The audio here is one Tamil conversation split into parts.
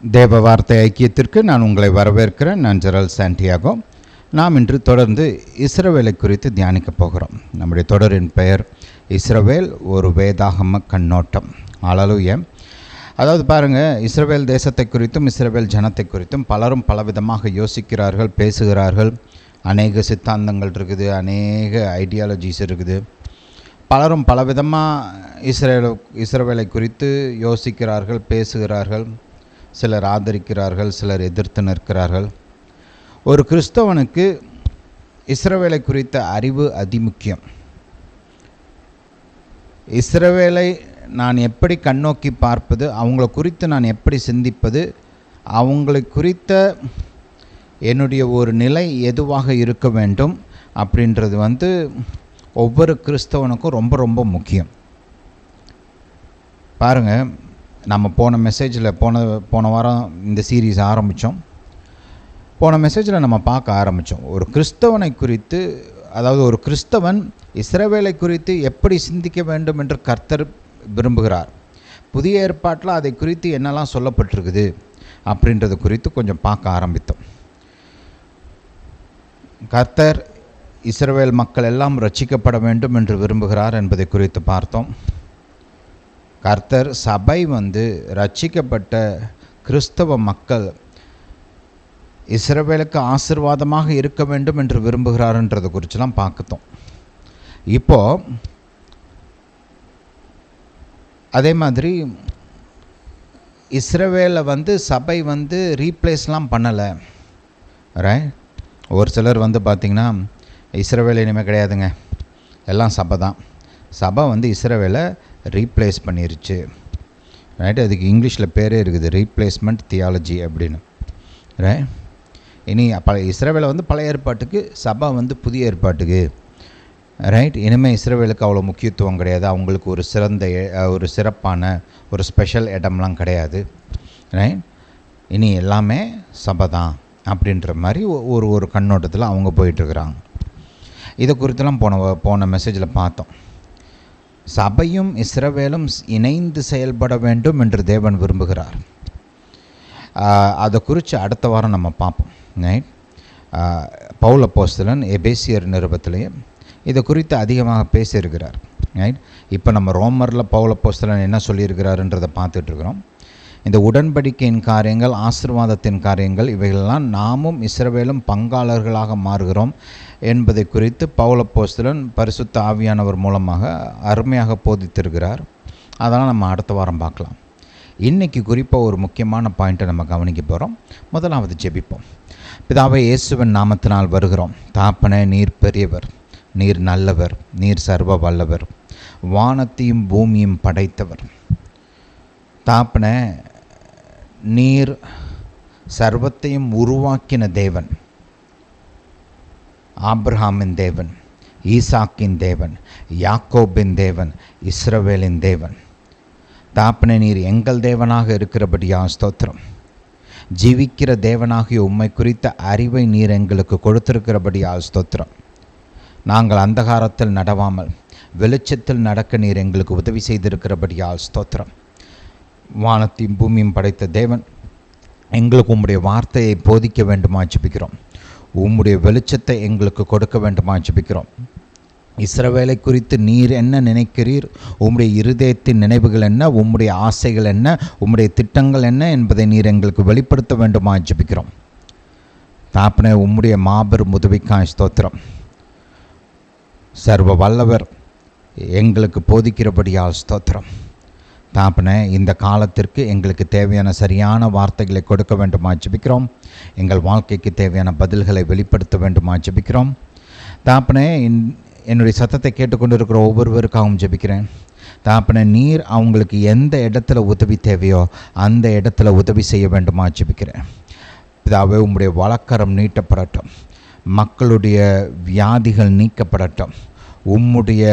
தேவ வார்த்தை ஐக்கியத்திற்கு நான் உங்களை வரவேற்கிறேன். நான் ஜெரல் சாண்டியாகோ. நாம் இன்று தொடர்ந்து இஸ்ரவேலை குறித்து தியானிக்கப் போகிறோம். நம்முடைய தொடரின் பெயர் இஸ்ரவேல் ஒரு வேதாகம கண்ணோட்டம். ஹல்லேலூயா. அதாவது பாருங்கள், இஸ்ரவேல் தேசத்தை குறித்தும் இஸ்ரவேல் ஜனத்தை குறித்தும் பலரும் பலவிதமாக யோசிக்கிறார்கள், பேசுகிறார்கள். அநேக சித்தாந்தங்கள் இருக்குது, அநேக ஐடியாலஜிஸ் இருக்குது. பலரும் பலவிதமாக இஸ்ரவேலை குறித்து யோசிக்கிறார்கள், பேசுகிறார்கள். சிலர் ஆதரிக்கிறார்கள், சிலர் எதிர்த்து நிற்கிறார்கள். ஒரு கிறிஸ்தவனுக்கு இஸ்ரவேலை குறித்த அறிவு அதிமுக்கியம். இஸ்ரவேலை நான் எப்படி கண்ணோக்கி பார்ப்பது, அவங்கள குறித்து நான் எப்படி சிந்திப்பது, அவங்களை குறித்த என்னுடைய ஒரு நிலை எதுவாக இருக்க வேண்டும் அப்படின்றது ஒவ்வொரு கிறிஸ்தவனுக்கும் ரொம்ப ரொம்ப முக்கியம். பாருங்கள், நம்ம போன மெசேஜில் போன வாரம் இந்த சீரீஸ் ஆரம்பித்தோம். போன மெசேஜில் நம்ம பார்க்க ஆரம்பித்தோம் ஒரு கிறிஸ்தவனை குறித்து, அதாவது ஒரு கிறிஸ்தவன் இஸ்ரவேலை குறித்து எப்படி சிந்திக்க வேண்டும் என்று கர்த்தர் விரும்புகிறார். புதிய ஏற்பாட்டில் அதை குறித்து என்னெல்லாம் சொல்லப்பட்டிருக்குது அப்படின்றது குறித்து கொஞ்சம் பார்க்க ஆரம்பித்தோம். கர்த்தர் இஸ்ரவேல் மக்கள் எல்லாம் ரட்சிக்கப்பட வேண்டும் என்று விரும்புகிறார் என்பதை குறித்து பார்த்தோம். கர்த்தர் சபை ரட்சிக்கப்பட்ட கிறிஸ்தவ மக்கள் இஸ்ரவேலுக்கு ஆசீர்வாதமாக இருக்க வேண்டும் என்று விரும்புகிறார்ன்றதை குறித்துலாம் பார்க்கத்தோம். இப்போது அதே மாதிரி இஸ்ரவேலை சபை ரீப்ளேஸ்லாம் பண்ணலை. ரைட். ஒரு சிலர் பார்த்திங்கன்னா இஸ்ரவேல் இனிமேல் கிடையாதுங்க, எல்லாம் சபை தான், சபை இஸ்ரவேலை ரீப்ளேஸ் பண்ணிருச்சு. ரைட். அதுக்கு இங்கிலீஷில் பேரே இருக்குது, ரீப்ளேஸ்மெண்ட் தியாலஜி அப்படின்னு. ரைட். இனி இஸ்ரவேலை பழைய ஏற்பாட்டுக்கு, சபை புதிய ஏற்பாட்டுக்கு. ரைட். இனிமேல் இஸ்ரவேலுக்கு அவ்வளோ முக்கியத்துவம் கிடையாது, அவங்களுக்கு ஒரு சிறப்பான ஒரு ஸ்பெஷல் இடம்லாம் கிடையாது. ரைட். இனி எல்லாமே சபை தான் அப்படின்ற மாதிரி ஒரு கண்ணோட்டத்தில் அவங்க போயிட்டுருக்குறாங்க. இதை குறித்தெல்லாம் போன மெசேஜில் பார்த்தோம். சபையும் இஸ்ரவேலும் இணைந்து செயல்பட வேண்டும் என்று தேவன் விரும்புகிறார். அதை குறித்து அடுத்த வாரம் நம்ம பார்ப்போம். ரைட். பவுல் அப்போஸ்தலன் எபேசியர் நிருபத்திலேயே இதை குறித்து அதிகமாக பேசியிருக்கிறார். ரைட். இப்போ நம்ம ரோமரில் பவுல் அப்போஸ்தலன் என்ன சொல்லியிருக்கிறாருன்றதை பார்த்துட்ருக்குறோம். இந்த உடன்படிக்கையின் காரியங்கள், ஆசீர்வாதத்தின் காரியங்கள், இவைகளெல்லாம் நாமும் இஸ்ரவேலும் பங்காளர்களாக மாறுகிறோம் என்பதை குறித்து பவுல் அப்போஸ்தலன் பரிசுத்த ஆவியானவர் மூலமாக அருமையாக போதித்திருக்கிறார். அதெல்லாம் நம்ம அடுத்த வாரம் பார்க்கலாம். இன்றைக்கி குறிப்பாக ஒரு முக்கியமான பாயிண்ட்டை நம்ம கவனிக்க போகிறோம். முதலாவது ஜெபிப்போம். பிதாவே, இயேசுவின் நாமத்தினால் வருகிறோம். தாப்பனே, நீர் பெரியவர், நீர் நல்லவர், நீர் சர்வ வல்லவர், வானத்தையும் பூமியும் படைத்தவர். தாப்பனே, நீர் சர்வத்தையும் உருவாக்கின தேவன், ஆபிரகாமின் தேவன், ஈசாக்கின் தேவன், யாக்கோபின் தேவன், இஸ்ரவேலின் தேவன். தாப்பனே, நீர் எங்கள் தேவனாக இருக்கிறபடியாக ஸ்தோத்திரம். ஜீவிக்கிற தேவனாகிய உம்மை குறித்த அறிவை நீர் எங்களுக்கு கொடுத்திருக்கிறபடியாக ஸ்தோத்திரம். நாங்கள் அந்தகாரத்தில் நடவாமல் வெளிச்சத்தில் நடக்க நீர் எங்களுக்கு உதவி செய்திருக்கிறபடியாக ஸ்தோத்திரம். வானத்தையும் பூமியும் படைத்த தேவன், எங்களுக்கு உம்முடைய வார்த்தையை போதிக்க வேண்டுமா ஜெபிக்கிறோம். உம்முடைய வெளிச்சத்தை எங்களுக்கு கொடுக்க வேண்டுமா ஜெபிக்கிறோம். இஸ்ரவேலை குறித்து நீர் என்ன நினைக்கிறீர், உம்முடைய இருதயத்தின் நினைவுகள் என்ன, உம்முடைய ஆசைகள் என்ன, உம்முடைய திட்டங்கள் என்ன என்பதை நீர் எங்களுக்கு வெளிப்படுத்த வேண்டுமா ஜெபிக்கிறோம். தாப்பனே, உம்முடைய மாபெரும் உதவிக்காய் ஸ்தோத்திரம். சர்வ வல்லவர் எங்களுக்கு போதிக்கிறபடியால் ஸ்தோத்திரம். தாப்பனே, இந்த காலத்திற்கு எங்களுக்கு தேவையான சரியான வார்த்தைகளை கொடுக்க வேண்டுமா ஜெபிக்கிறோம். எங்கள் வாழ்க்கைக்கு தேவையான பதில்களை வெளிப்படுத்த வேண்டுமா ஜெபிக்கிறோம். தாப்பனே, என்னுடைய சத்தத்தை கேட்டுக்கொண்டிருக்கிற ஒவ்வொருவருக்காகவும் ஜெபிக்கிறேன். தாப்பனே, நீர் அவங்களுக்கு எந்த இடத்துல உதவி தேவையோ அந்த இடத்துல உதவி செய்ய வேண்டுமா ஜெபிக்கிறேன். பிதாவே, உம்முடைய வலக்கரம் நீட்டப்படட்டும், மக்களுடைய வியாதிகள் நீக்கப்படட்டும், உம்முடைய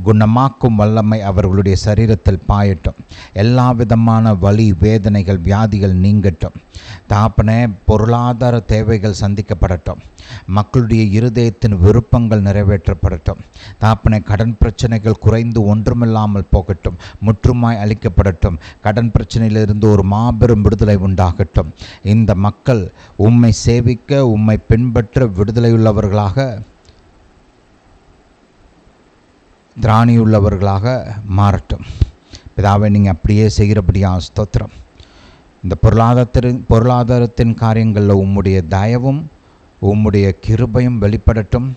குணமாக்கும் வல்லமை அவர்களுடைய சரீரத்தில் பாயட்டும். எல்லா விதமான வலி வேதனைகள் வியாதிகள் நீங்கட்டும். தாப்பனே, பொருளாதார தேவைகள் சந்திக்கப்படட்டும். மக்களுடைய இருதயத்தின் விருப்பங்கள் நிறைவேற்றப்படட்டும். தாப்பனே, கடன் பிரச்சனைகள் குறைந்து ஒன்றுமில்லாமல் போகட்டும், முற்றுமாய் அளிக்கப்படட்டும். கடன் பிரச்சனையிலிருந்து ஒரு மாபெரும் விடுதலை உண்டாகட்டும். இந்த மக்கள் உம்மை சேவிக்க, உம்மை பின்பற்ற விடுதலையுள்ளவர்களாக, திராணியுள்ளவர்களாக மாறட்டும். பிதாவை, நீங்கள் அப்படியே செய்கிறபடியா ஸ்தோத்திரம். இந்த பொருளாதாரத்தின் காரியங்களில் உம்முடைய தயவும் உம்முடைய கிருபையும் வெளிப்படட்டும்.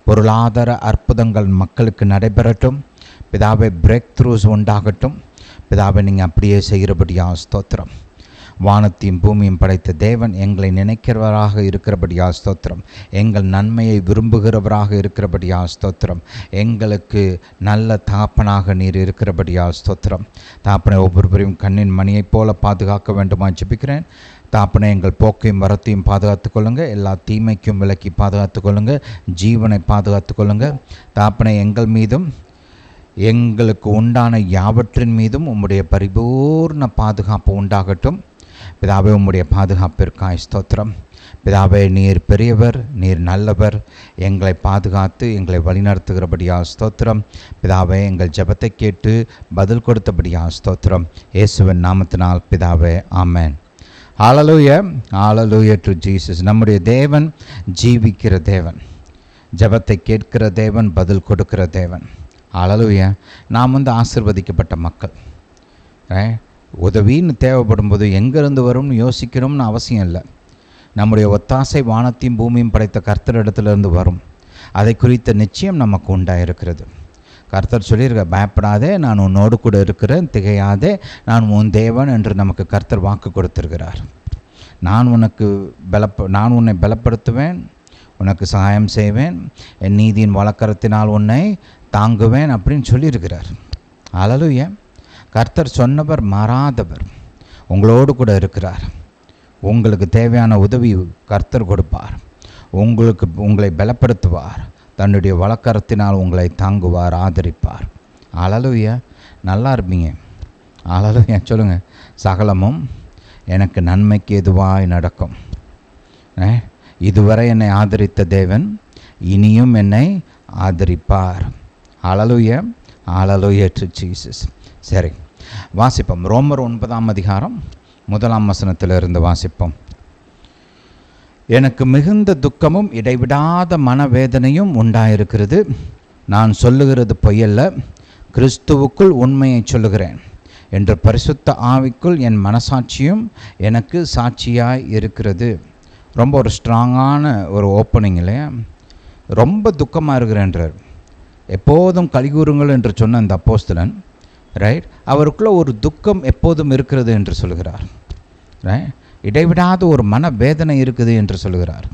பொருளாதார அற்புதங்கள் மக்களுக்கு நடைபெறட்டும். பிதாவை, பிரேக் த்ரூஸ் உண்டாகட்டும். பிதாவை, நீங்கள் அப்படியே செய்கிறபடியா ஸ்தோத்திரம். வானத்தையும் பூமியும் படைத்த தேவன் எங்களை நினைக்கிறவராக இருக்கிறபடியா ஸ்தோத்திரம். எங்கள் நன்மையை விரும்புகிறவராக இருக்கிறபடியா ஸ்தோத்திரம். எங்களுக்கு நல்ல தாப்பனாக நீர் இருக்கிறபடியா ஸ்தோத்திரம். தாப்பனை ஒவ்வொருவரையும் கண்ணின் மணியைப் போல பாதுகாக்க வேண்டுமா ஜெபிக்கிறேன். தாப்பனை, எங்கள் போக்கையும் வரத்தையும் பாதுகாத்து கொள்ளுங்கள். எல்லா தீமைக்கும் விலக்கி பாதுகாத்து கொள்ளுங்கள். ஜீவனை பாதுகாத்து கொள்ளுங்கள். தாப்பனை, எங்கள் மீதும் எங்களுக்கு உண்டான யாவற்றின் மீதும் உம்முடைய பரிபூர்ண பாதுகாப்பு உண்டாகட்டும். பிதாவே, உம்முடைய பாதுகாப்பிற்காய் ஸ்தோத்திரம். பிதாவே, நீர் பெரியவர், நீர் நல்லவர். எங்களை பாதுகாத்து எங்களை வழிநடத்துகிறபடியா ஸ்தோத்திரம். பிதாவே, எங்கள் ஜெபத்தை கேட்டு பதில் கொடுத்தபடியா ஸ்தோத்திரம். இயேசுவின் நாமத்தினால் பிதாவே, ஆமென். ஹல்லேலூயா, ஹல்லேலூயா டு ஜீசஸ். நம்முடைய தேவன் ஜீவிக்கிற தேவன், ஜெபத்தை கேட்கிற தேவன், பதில் கொடுக்கிற தேவன். ஹல்லேலூயா. நாம் ஆசீர்வதிக்கப்பட்ட மக்கள். உதவின்னு தேவைப்படும் போது எங்கேருந்து வரும்னு யோசிக்கணும்னு அவசியம் இல்லை. நம்முடைய ஒத்தாசை வானத்தையும் பூமியும் படைத்த கர்த்தரிடத்திலிருந்து வரும். அதை குறித்த நிச்சயம் நமக்கு உண்டாயிருக்கிறது. கர்த்தர் சொல்லியிருக்க, பயப்படாதே, நான் உன்னோடு கூட இருக்கிறேன், திகையாதே, நான் உன் தேவன் என்று நமக்கு கர்த்தர் வாக்கு கொடுத்திருக்கிறார். நான் உன்னை பலப்படுத்துவேன், உனக்கு சகாயம் செய்வேன், என் நீதியின் வழக்கரத்தினால் உன்னை தாங்குவேன் அப்படின்னு சொல்லியிருக்கிறார். ஹல்லேலூயா. கர்த்தர் சொன்னவர் மாறாதவர், உங்களோடு கூட இருக்கிறார். உங்களுக்கு தேவையான உதவி கர்த்தர் கொடுப்பார். உங்களை பலப்படுத்துவார். தன்னுடைய வழக்கரத்தினால் உங்களை தாங்குவார், ஆதரிப்பார். ஹல்லேலூயா. நல்லா இருப்பீங்க. ஹல்லேலூயா. சொல்லுங்கள், சகலமும் எனக்கு நன்மைக்கு எதுவாய் நடக்கும். இதுவரை என்னை ஆதரித்த தேவன் இனியும் என்னை ஆதரிப்பார். ஹல்லேலூயா, ஹல்லேலூயா டு ஜீசஸ். சரி, வாசிப்போம். ரோமர் 9ஆம் அதிகாரம் 1ஆம் வசனத்திலிருந்து வாசிப்போம். எனக்கு மிகுந்த துக்கமும் இடைவிடாத மனவேதனையும் உண்டாயிருக்கிறது. நான் சொல்லுகிறது பொய்யல்ல, கிறிஸ்துவுக்குள் உண்மையை சொல்லுகிறேன் என்று பரிசுத்த ஆவிக்குள் என் மனசாட்சியும் எனக்கு சாட்சியாய் இருக்கிறது. ரொம்ப ஒரு ஸ்ட்ராங்கான ஒரு ஓப்பனிங் இல்லையா? ரொம்ப துக்கமாக இருக்கிறேன்றார். எப்போதும் கலிகூறுங்கள் என்று சொன்ன அந்த அப்போஸ்தலன், ரைட், அவருக்குள்ளே ஒரு துக்கம் எப்போதும் இருக்கிறது என்று சொல்கிறார். ரைட், இடைவிடாத ஒரு மனவேதனை இருக்குது என்று சொல்கிறார்.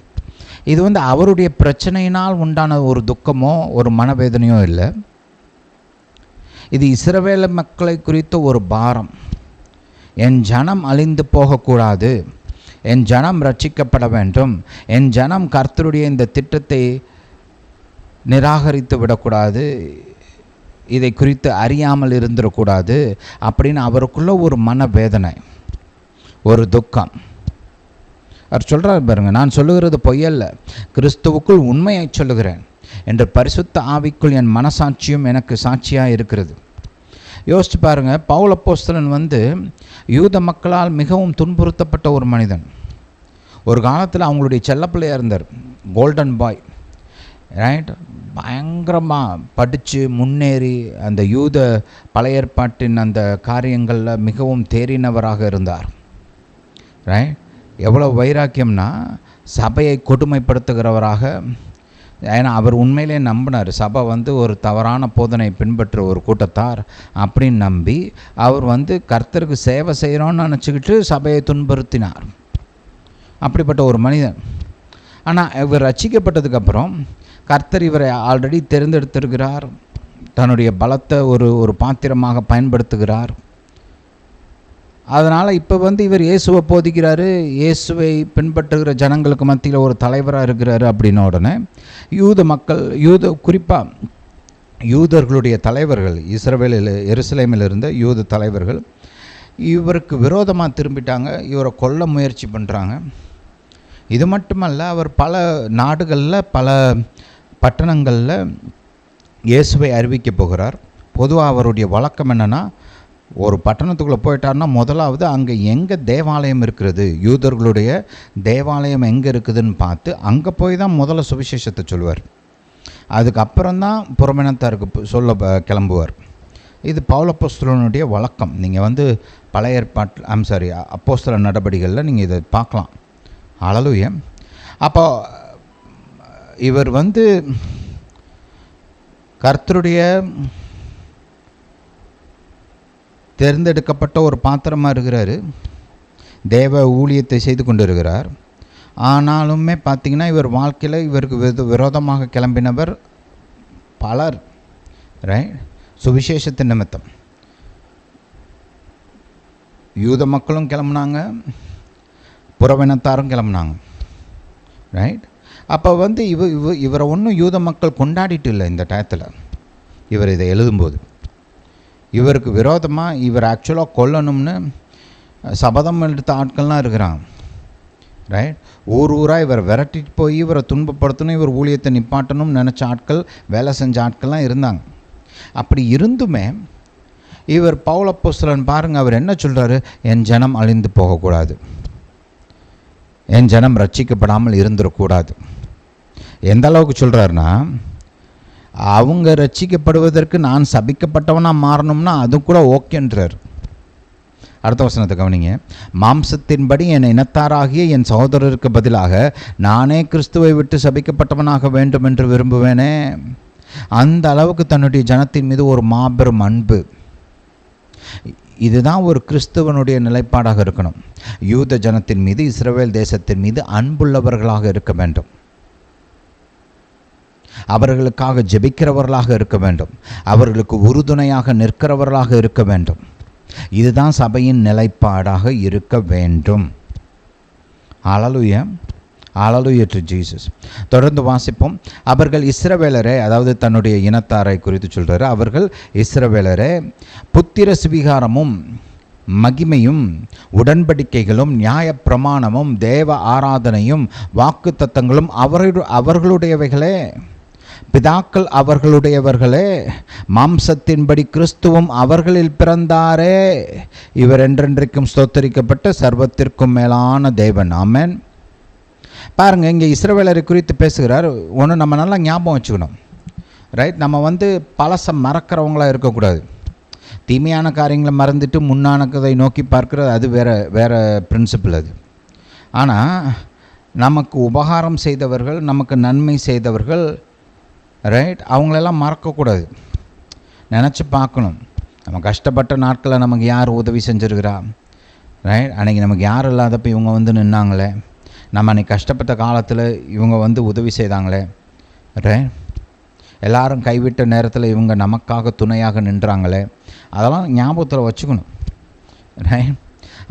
இது அவருடைய பிரச்சனையினால் உண்டான ஒரு துக்கமோ ஒரு மனவேதனையோ இல்லை. இது இஸ்ரவேல் மக்களை குறித்த ஒரு பாரம். என் ஜனம் அழிந்து போகக்கூடாது, என் ஜனம் ரட்சிக்கப்பட வேண்டும், என் ஜனம் கர்த்தருடைய இந்த திட்டத்தை நிராகரித்து விடக்கூடாது, இதை குறித்து அறியாமல் இருந்துடக்கூடாது அப்படின்னு அவருக்குள்ள ஒரு மனவேதனை, ஒரு துக்கம். அவர் சொல்கிறார் பாருங்க, நான் சொல்லுகிறது பொய்யல்ல, கிறிஸ்துவுக்குள் உண்மையை சொல்லுகிறேன் என்று பரிசுத்த ஆவிக்குள் என் மனசாட்சியும் எனக்கு சாட்சியாக இருக்கிறது. யோசிச்சு பாருங்க, பவுல் அப்போஸ்தலன் யூத மக்களால் மிகவும் துன்புறுத்தப்பட்ட ஒரு மனிதன். ஒரு காலத்தில் அவங்களுடைய செல்லப்பிள்ளையாக இருந்தார், கோல்டன் பாய். ரைட், பயங்கரமாக படித்து முன்னேறி அந்த யூத பழைய ஏற்பாட்டின் அந்த காரியங்களில் மிகவும் தேறினவராக இருந்தார். ரைட், எவ்வளோ வைராக்கியம்னா சபையை கொடுமைப்படுத்துகிறவராக. ஏன்னா அவர் உண்மையிலே நம்பினார், சபை ஒரு தவறான போதனை பின்பற்ற ஒரு கூட்டத்தார் அப்படின்னு நம்பி அவர் கர்த்தருக்கு சேவை செய்கிறோன்னு நினச்சிக்கிட்டு சபையை துன்புறுத்தினார். அப்படிப்பட்ட ஒரு மனிதன். ஆனால் இவர் ரட்சிக்கப்பட்டதுக்கப்புறம் கர்த்தர் இவரை ஆல்ரெடி தேர்ந்தெடுத்திருக்கிறார், தன்னுடைய பலத்தை ஒரு பாத்திரமாக பயன்படுத்துகிறார். அதனால் இப்போ இவர் இயேசுவை போதிக்கிறாரு, இயேசுவை பின்பற்றுகிற ஜனங்களுக்கு மத்தியில் ஒரு தலைவராக இருக்கிறாரு. அப்படின்ன உடனே யூத மக்கள், குறிப்பாக யூதர்களுடைய தலைவர்கள், இஸ்ரவேலில் எருசலேமில் இருந்த யூத தலைவர்கள் இவருக்கு விரோதமாக திரும்பிட்டாங்க. இவரை கொல்ல முயற்சி பண்ணுறாங்க. இது மட்டுமல்ல, அவர் பல நாடுகளில் பல பட்டணங்களில் இயேசுவை அறிவிக்கப் போகிறார். பொதுவாக அவருடைய வழக்கம் என்னென்னா, ஒரு பட்டணத்துக்குள்ளே போயிட்டார்னா முதலாவது அங்கே எங்கே தேவாலயம் இருக்கிறது, யூதர்களுடைய தேவாலயம் எங்கே இருக்குதுன்னு பார்த்து அங்கே போய் தான் முதல்ல சுவிசேஷத்தை சொல்லுவார். அதுக்கப்புறம்தான் புறமினத்தாருக்கு சொல்ல கிளம்புவார். இது பவுல் அப்போஸ்தலனுடைய வழக்கம். நீங்கள் பழைய ஏற்பாட்டு அப்போஸ்தல நடபடிகளில் நீங்கள் இதை பார்க்கலாம். ஹல்லேலூயா. அப்போ இவர் கர்த்தருடைய தேர்ந்தெடுக்கப்பட்ட ஒரு பாத்திரமாக இருக்கிறார். தேவ ஊழியத்தை செய்து கொண்டு இருக்கிறார். ஆனாலுமே பார்த்திங்கன்னா இவர் வாழ்க்கையில் இவருக்கு விரோதமாக கிளம்பினவர் பலர், ரைட்? சுவிசேஷத்தின் நிமித்தம் யூத மக்களும் கிளம்புனாங்க, புறவினத்தாரும் கிளம்புனாங்க, ரைட்? அப்போ இவரை ஒன்றும் யூத மக்கள் கொண்டாடிட்டு இல்லை. இந்த டயத்தில் இவர் இதை எழுதும்போது இவருக்கு விரோதமாக இவர் ஆக்சுவலாக கொல்லணும்னு சபதம் எடுத்த ஆட்கள்லாம் இருக்கிறாங்க, ரைட்? ஊராக இவரை விரட்டிட்டு போய் இவரை துன்பப்படுத்தணும், இவர் ஊழியத்தை நிப்பாட்டணும்னு நினச்ச ஆட்கள், வேலை செஞ்ச ஆட்கள்லாம் இருந்தாங்க. அப்படி இருந்துமே இவர் பவுல் அப்போஸ்தலன் பாருங்கள், அவர் என்ன சொல்கிறாரு? என் ஜனம் அழிந்து போகக்கூடாது, என் ஜனம் ரட்சிக்கப்படாமல் இருந்துடக்கூடாது. எந்த அளவுக்கு சொல்கிறாருன்னா, அவங்க ரட்சிக்கப்படுவதற்கு நான் சபிக்கப்பட்டவனாக மாறணும்னா அது கூட ஓகேன்றார். அடுத்த வசனத்தை கவனிங்க. மாம்சத்தின்படி என் இனத்தாராகிய என் சகோதரருக்கு பதிலாக நானே கிறிஸ்துவை விட்டு சபிக்கப்பட்டவனாக வேண்டும் என்று விரும்புவேனே. அந்த அளவுக்கு தன்னுடைய ஜனத்தின் மீது ஒரு மாபெரும் அன்பு. இதுதான் ஒரு கிறிஸ்துவனுடைய நிலைப்பாடாக இருக்கணும். யூத ஜனத்தின் மீது, இஸ்ரவேல் தேசத்தின் மீது அன்புள்ளவர்களாக இருக்க வேண்டும். அவர்களுக்காக ஜெபிக்கிறவர்களாக இருக்க வேண்டும். அவர்களுக்கு உறுதுணையாக நிற்கிறவர்களாக இருக்க வேண்டும். இதுதான் சபையின் நிலைப்பாடாக இருக்க வேண்டும். ஹல்லேலூயா, ஹல்லேலூயா டு ஜீசஸ். தொடர்ந்து வாசிப்போம். அவர்கள் இஸ்ரவேலரே, அதாவது தன்னுடைய இனத்தாரை குறித்து சொல்கிறார். அவர்கள் இஸ்ரவேலரே, புத்திர சுவிகாரமும் மகிமையும் உடன்படிக்கைகளும் நியாயப்பிரமாணமும் தேவ ஆராதனையும் வாக்கு தத்தங்களும் அவர்களுடையவைகளே. பிதாக்கள் அவர்களுடையவர்களே, மாம்சத்தின்படி கிறிஸ்துவும் அவர்களில் பிறந்தாரே. இவர் என்றென்றைக்கும் ஸ்தோத்தரிக்கப்பட்ட சர்வத்திற்கும் மேலான தேவன். ஆமென். பாருங்கள், இங்கே இஸ்ரவேலரை குறித்து பேசுகிறார். ஒன்று நம்ம நல்லா ஞாபகம் வச்சுக்கணும், ரைட்? நம்ம பழசை மறக்கிறவங்களாக இருக்கக்கூடாது. தீமையான காரியங்களை மறந்துட்டு முன்னானதை நோக்கி பார்க்குறது அது வேறு பிரின்சிபிள் அது. ஆனால் நமக்கு உபகாரம் செய்தவர்கள், நமக்கு நன்மை செய்தவர்கள், ரைட், அவங்களெல்லாம் மறக்கக்கூடாது. நினச்சி பார்க்கணும். நம்ம கஷ்டப்பட்ட நாட்களில் நமக்கு யார் உதவி செஞ்சுருக்கிறா, ரைட்? அன்றைக்கி நமக்கு யார் இல்லாதப்போ இவங்க நின்னாங்களே, நம்ம அன்றைக்கி கஷ்டப்பட்ட காலத்தில் இவங்க உதவி செய்தாங்களே, ரைட்? எல்லாரும் கைவிட்ட நேரத்தில் இவங்க நமக்காக துணையாக நின்றாங்களே, அதெல்லாம் ஞாபகத்தில் வச்சுக்கணும், ரைட்?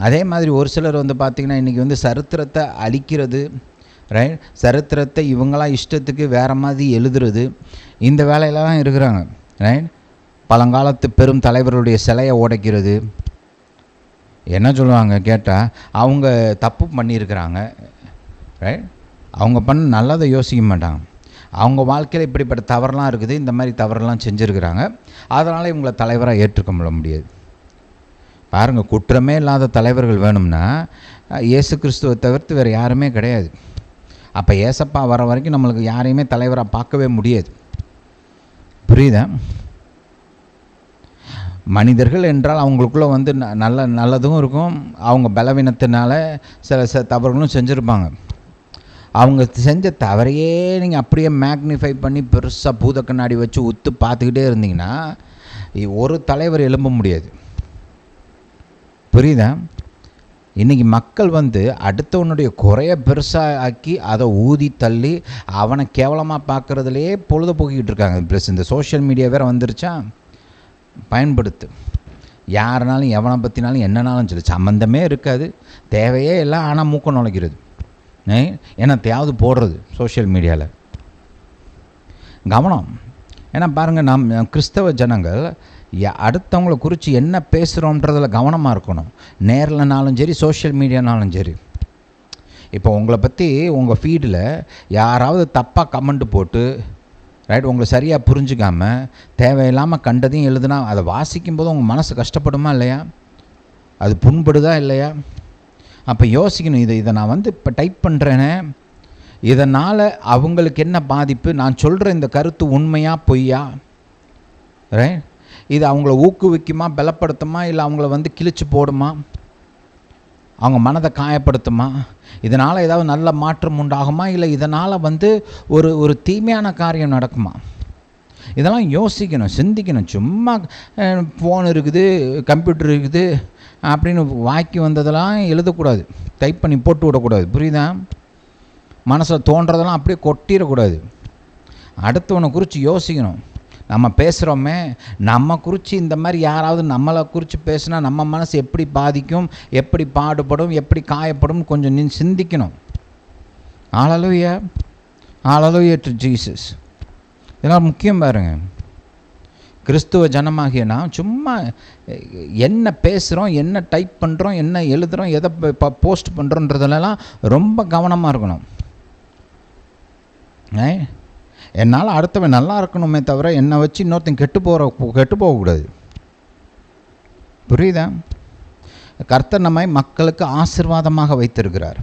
அதே மாதிரி ஒரு சிலர் பார்த்திங்கன்னா இன்றைக்கி சரித்திரத்தை அழிக்கிறது, ரைட்? சரித்திரத்தை இவங்களாம் இஷ்டத்துக்கு வேறு மாதிரி எழுதுறது, இந்த வேலையிலலாம் இருக்கிறாங்க, ரைட்? பழங்காலத்து பெரும் தலைவர்களுடைய சிலையை உடைக்கிறது. என்ன சொல்லுவாங்க கேட்டால், அவங்க தப்பு பண்ணியிருக்கிறாங்க, ரைட்? அவங்க பண்ண நல்லதை யோசிக்க மாட்டாங்க. அவங்க வாழ்க்கையில் இப்படிப்பட்ட தவறெல்லாம் இருக்குது, இந்த மாதிரி தவறெல்லாம் செஞ்சுருக்கிறாங்க, அதனால் இவங்களை தலைவராக ஏற்றுக்க முடியாது. பாருங்கள், குற்றமே இல்லாத தலைவர்கள் வேணும்னா இயேசு கிறிஸ்துவை தவிர்த்து வேறு யாருமே கிடையாது. அப்போ ஏசப்பா வர வரைக்கும் நம்மளுக்கு யாரையுமே தலைவராக பார்க்கவே முடியாது. புரியுதா? மனிதர்கள் என்றால் அவங்களுக்குள்ளே நல்லதும் இருக்கும், அவங்க பலவீனத்தினால சில தவறுகளும் செஞ்சுருப்பாங்க. அவங்க செஞ்ச தவறையே நீங்கள் அப்படியே மேக்னிஃபை பண்ணி பெருசாக பூத கண்ணாடி வச்சு உத்து பார்த்துக்கிட்டே இருந்தீங்கன்னா ஒரு தலைவர் எழும்ப முடியாது. புரியுதா? இன்றைக்கி மக்கள் அடுத்தவனுடைய குறைய பெருசாக ஆக்கி அதை ஊதி தள்ளி அவனை கேவலமாக பார்க்குறதுலையே பொழுது போக்கிக்கிட்டு இருக்காங்க. ப்ளஸ் இந்த சோஷியல் மீடியா வேறு வந்துருச்சா, பயன்படுத்து. யாருனாலும் எவனை பற்றினாலும் என்னன்னாலும் சொல்லி சம்மந்தமே இருக்காது, தேவையே இல்லை. ஆனால் மூக்கம் நுழைக்கிறது, ஏன்னா தேவது போடுறது சோஷியல் மீடியாவில். கவனம். ஏன்னா பாருங்கள், கிறிஸ்தவ ஜனங்கள் அடுத்தவங்களை குறித்து என்ன பேசுகிறோன்றதில் கவனமாக இருக்கணும். நேரில்னாலும் சரி, சோஷியல் மீடியானாலும் சரி. இப்போ உங்களை பற்றி உங்கள் ஃபீடில் யாராவது தப்பாக கமெண்ட் போட்டு, ரைட், உங்களை சரியாக புரிஞ்சுக்காமல் தேவையில்லாமல் கண்டதையும் எழுதுனா அதை வாசிக்கும்போது உங்கள் மனசு கஷ்டப்படுமா இல்லையா? அது புண்படுதா இல்லையா? அப்போ யோசிக்கணும், இதை நான் வந்து இப்போ டைப் பண்ணுறேனே, இதனால் அவங்களுக்கு என்ன பாதிப்பு? நான் சொல்கிற இந்த கருத்து உண்மையா பொய்யா? ரைட், இது அவங்கள ஊக்குவிக்குமா, பலப்படுத்துமா, இல்லை அவங்கள வந்து கிழிச்சு போடுமா, அவங்க மனதை காயப்படுத்துமா? இதனால் ஏதாவது நல்ல மாற்றம் உண்டாகுமா, இல்லை இதனால் வந்து ஒரு தீமையான காரியம் நடக்குமா? இதெல்லாம் யோசிக்கணும், சிந்திக்கணும். சும்மா ஃபோன் இருக்குது, கம்ப்யூட்டர் இருக்குது அப்படின்னு வாக்கி வந்ததெல்லாம் எழுதக்கூடாது, டைப் பண்ணி போட்டு விடக்கூடாது. புரியுதா? மனசில் தோன்றதெல்லாம் அப்படியே கொட்டிடக்கூடாது. அடுத்தவனை குறித்து யோசிக்கணும். நம்ம பேசுகிறோமே, நம்ம குறித்து இந்த மாதிரி யாராவது நம்மளை குறித்து பேசுனா நம்ம மனசு எப்படி பாதிக்கும், எப்படி பாடுபடும், எப்படி காயப்படும், கொஞ்சம் சிந்திக்கணும். ஹல்லேலூயா, ஹல்லேலூயா டு ஜீசஸ். இதெல்லாம் முக்கியம். பாருங்க, கிறிஸ்துவ ஜனமாகிய நாம் சும்மா என்ன பேசுகிறோம், என்ன டைப் பண்ணுறோம், என்ன எழுதுகிறோம், எதை போஸ்ட் பண்ணுறோன்றதுலாம் ரொம்ப கவனமாக இருக்கணும். என்னால் அடுத்தவன் நல்லா இருக்கணுமே தவிர என்னை வச்சு இன்னொருத்தன் கெட்டு போகக்கூடாது. புரியுதா? கர்த்தர் நம்மை மக்களுக்கு ஆசீர்வாதமாக வைத்திருக்கிறார்.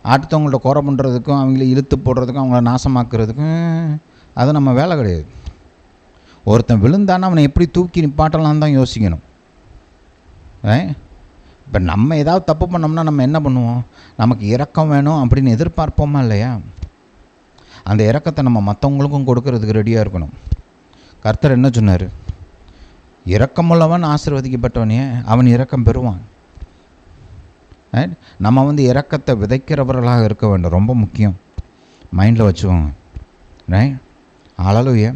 அடுத்தவங்கள்ட்ட குறை பண்ணுறதுக்கும், அவங்கள இழுத்து போடுறதுக்கும், அவங்கள நாசமாக்குறதுக்கும் அது நம்ம வேலை கிடையாது. ஒருத்தன் விழுந்தானா அவனை எப்படி தூக்கி நிப்பாட்டலாம் தான் யோசிக்கணும். இப்போ நம்ம ஏதாவது தப்பு பண்ணோம்னா நம்ம என்ன பண்ணுவோம்? நமக்கு இரக்கம் வேணும் அப்படின்னு எதிர்பார்ப்போமா இல்லையா? அந்த இரக்கத்தை நம்ம மற்றவங்களுக்கும் கொடுக்கறதுக்கு ரெடியாக இருக்கணும். கர்த்தர் என்ன சொன்னார்? இரக்கமுள்ளவன் ஆசீர்வதிக்கப்பட்டவனே, அவன் இரக்கம் பெறுவான். நம்ம வந்து இரக்கத்தை விதைக்கிறவர்களாக இருக்க வேண்டும். ரொம்ப முக்கியம், மைண்டில் வச்சுக்கோங்க. ரைட், ஹல்லேலூயா.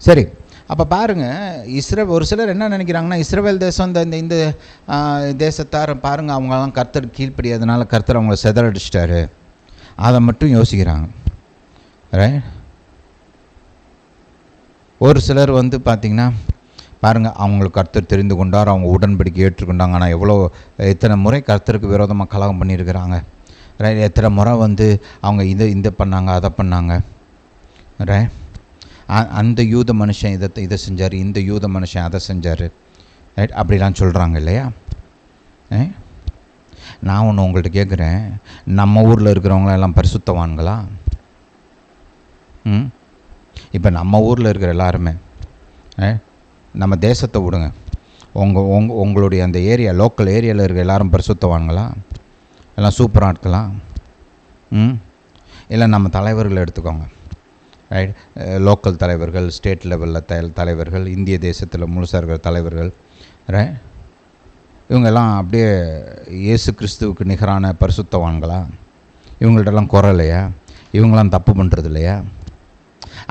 சரி, அப்போ பாருங்கள், ஒரு சிலர் என்ன நினைக்கிறாங்கன்னா, இஸ்ரவேல் தேசம் இந்த தேசத்தார் பாருங்கள், அவங்கெல்லாம் கர்த்தர் கீழ்ப்படியாதனால கர்த்தர் அவங்கள சிதறடிச்சிட்டாரு, அதை மட்டும் யோசிக்கிறாங்க. ரைட், ஒரு சிலர் வந்து பார்த்திங்கன்னா பாருங்கள், அவங்களுக்கு கர்த்தர் தெரிந்து கொண்டார், அவங்க உடன்படிக்கை ஏற்றுக்கொண்டாங்க. ஆனால் எத்தனை முறை கர்த்தருக்கு விரோதமாக கலகம் பண்ணியிருக்கிறாங்க. ரைட், எத்தனை முறை வந்து அவங்க இதை பண்ணாங்க, அதை பண்ணாங்க. ரைட், அந்த யூத மனுஷன் இதை செஞ்சார், இந்த யூத மனுஷன் அதை செஞ்சார். ரைட், அப்படிலாம் சொல்கிறாங்க இல்லையா? நான் ஒன்று உங்கள்கிட்ட கேட்குறேன், நம்ம ஊரில் இருக்கிறவங்களாம் எல்லாம் பரிசுத்தவான்களா? இப்போ நம்ம ஊரில் இருக்கிற எல்லாருமே, நம்ம தேசத்தை விடுங்க, உங்களுடைய அந்த ஏரியா, லோக்கல் ஏரியாவில் இருக்கிற எல்லாரும் பரிசுத்தவான்களா? எல்லாம் சூப்பராக இருக்கலாம். இல்லை நம்ம தலைவர்களை எடுத்துக்கோங்க. ரைட், லோக்கல் தலைவர்கள், ஸ்டேட் லெவலில் தலைவர்கள், இந்திய தேசத்தில் முழுசாக இருக்கிற தலைவர்கள், ரைட், இவங்கெல்லாம் அப்படியே இயேசு கிறிஸ்துவுக்கு நிகரான பரிசுத்தவான்களா? இவங்கள்ட்டெல்லாம் குறை இல்லையா? இவங்களாம் தப்பு பண்ணுறது இல்லையா?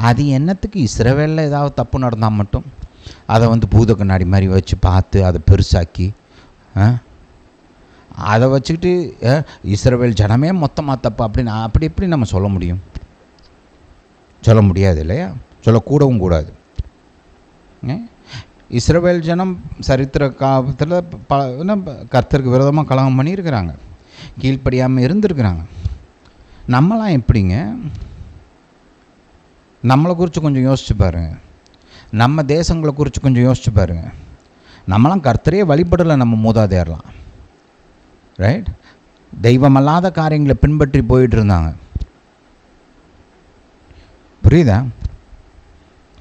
அது என்னத்துக்கு? இஸ்ரவேலில் ஏதாவது தப்பு நடந்தால் மட்டும் அதை வந்து பூத கண்ணாடி மாதிரி வச்சு பார்த்து அதை பெருசாக்கி அதை வச்சுக்கிட்டு இஸ்ரவேல் ஜனமே மொத்தமாக தப்பு அப்படின்னு அப்படி எப்படி நம்ம சொல்ல முடியும்? சொல்ல முடியாது இல்லையா? சொல்லக்கூடவும் கூடாது. இஸ்ரவேல் ஜனம் சரித்திர காலத்தில் கர்த்தருக்கு விரோதமாக கலகம் பண்ணியிருக்கிறாங்க, கீழ்ப்படியாமல் இருந்திருக்கிறாங்க. நம்மளாம் எப்படிங்க? நம்மளை குறித்து கொஞ்சம் யோசிச்சு பாருங்கள், நம்ம தேசங்களை குறித்து கொஞ்சம் யோசிச்சு பாருங்கள். நம்மளாம் கர்த்தரையே வழிபடலை, நம்ம மூதாதையர்லாம். ரைட், தெய்வமல்லாத காரியங்களை பின்பற்றி போயிட்டு இருந்தாங்க. புரியுதா?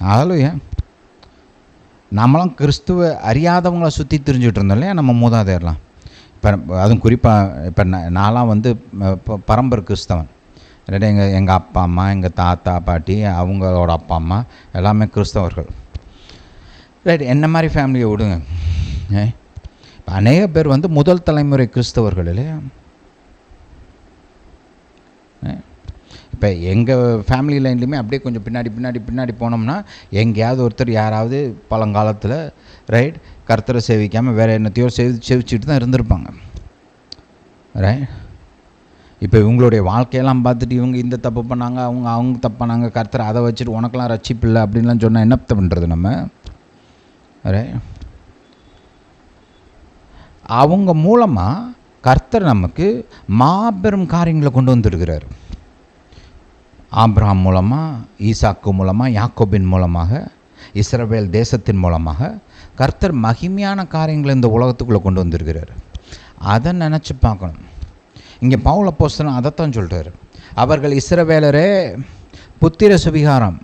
ஹல்லேலூயா. நம்மளாம் கிறிஸ்துவ அறியாதவங்கள சுற்றி தெரிஞ்சுக்கிட்டு இருந்தோம் இல்லையா, நம்ம மூதாதையர்லாம். இப்போ அதுவும் குறிப்பாக இப்போ நான்லாம் வந்து பரம்பரை கிறிஸ்தவன். ரெண்டு எங்கள் அப்பா அம்மா, எங்கள் தாத்தா பாட்டி, அவங்களோட அப்பா அம்மா எல்லாமே கிறிஸ்தவர்கள். ரைட், என்ன மாதிரி ஃபேமிலியை விடுங்க. இப்போ அநேக பேர் வந்து முதல் தலைமுறை கிறிஸ்தவர்கள் இல்லையா? இப்போ எங்கள் ஃபேமிலி லைன்லையுமே அப்படியே கொஞ்சம் பின்னாடி போனோம்னா எங்கேயாவது ஒருத்தர் யாராவது பழங்காலத்தில் ரைட் கர்த்தரை சேவிக்காமல் வேறு என்னத்தையோ சேவிச்சுட்டு தான் இருந்திருப்பாங்க. ரைட், இப்போ இவங்களுடைய வாழ்க்கையெல்லாம் பார்த்துட்டு இவங்க இந்த தப்பு பண்ணாங்க, அவங்க தப்பு பண்ணாங்க, கர்த்தர் அதை வச்சுட்டு உனக்கெல்லாம் ரட்சிப்பு இல்லை அப்படின்லாம் சொன்னால் என்ன பண்ணுறது நம்ம? அவங்க மூலமாக கர்த்தர் நமக்கு மாபெரும் காரியங்களை கொண்டு வந்திருக்கிறார். ஆபிரகாம் மூலமாக, ஈசாக்கு மூலமாக, யாக்கோபின் மூலமாக, இஸ்ரவேல் தேசத்தின் மூலமாக கர்த்தர் மகிமையான காரியங்களை இந்த உலகத்துக்குள்ளே கொண்டு வந்திருக்கிறார். அதை நினச்சி பார்க்கணும். இங்கே பவுல் அப்போஸ்தலன் அதைத்தான் சொல்கிறார். அவர்கள் இஸ்ரவேலரே புத்திர சுவிகாரம்,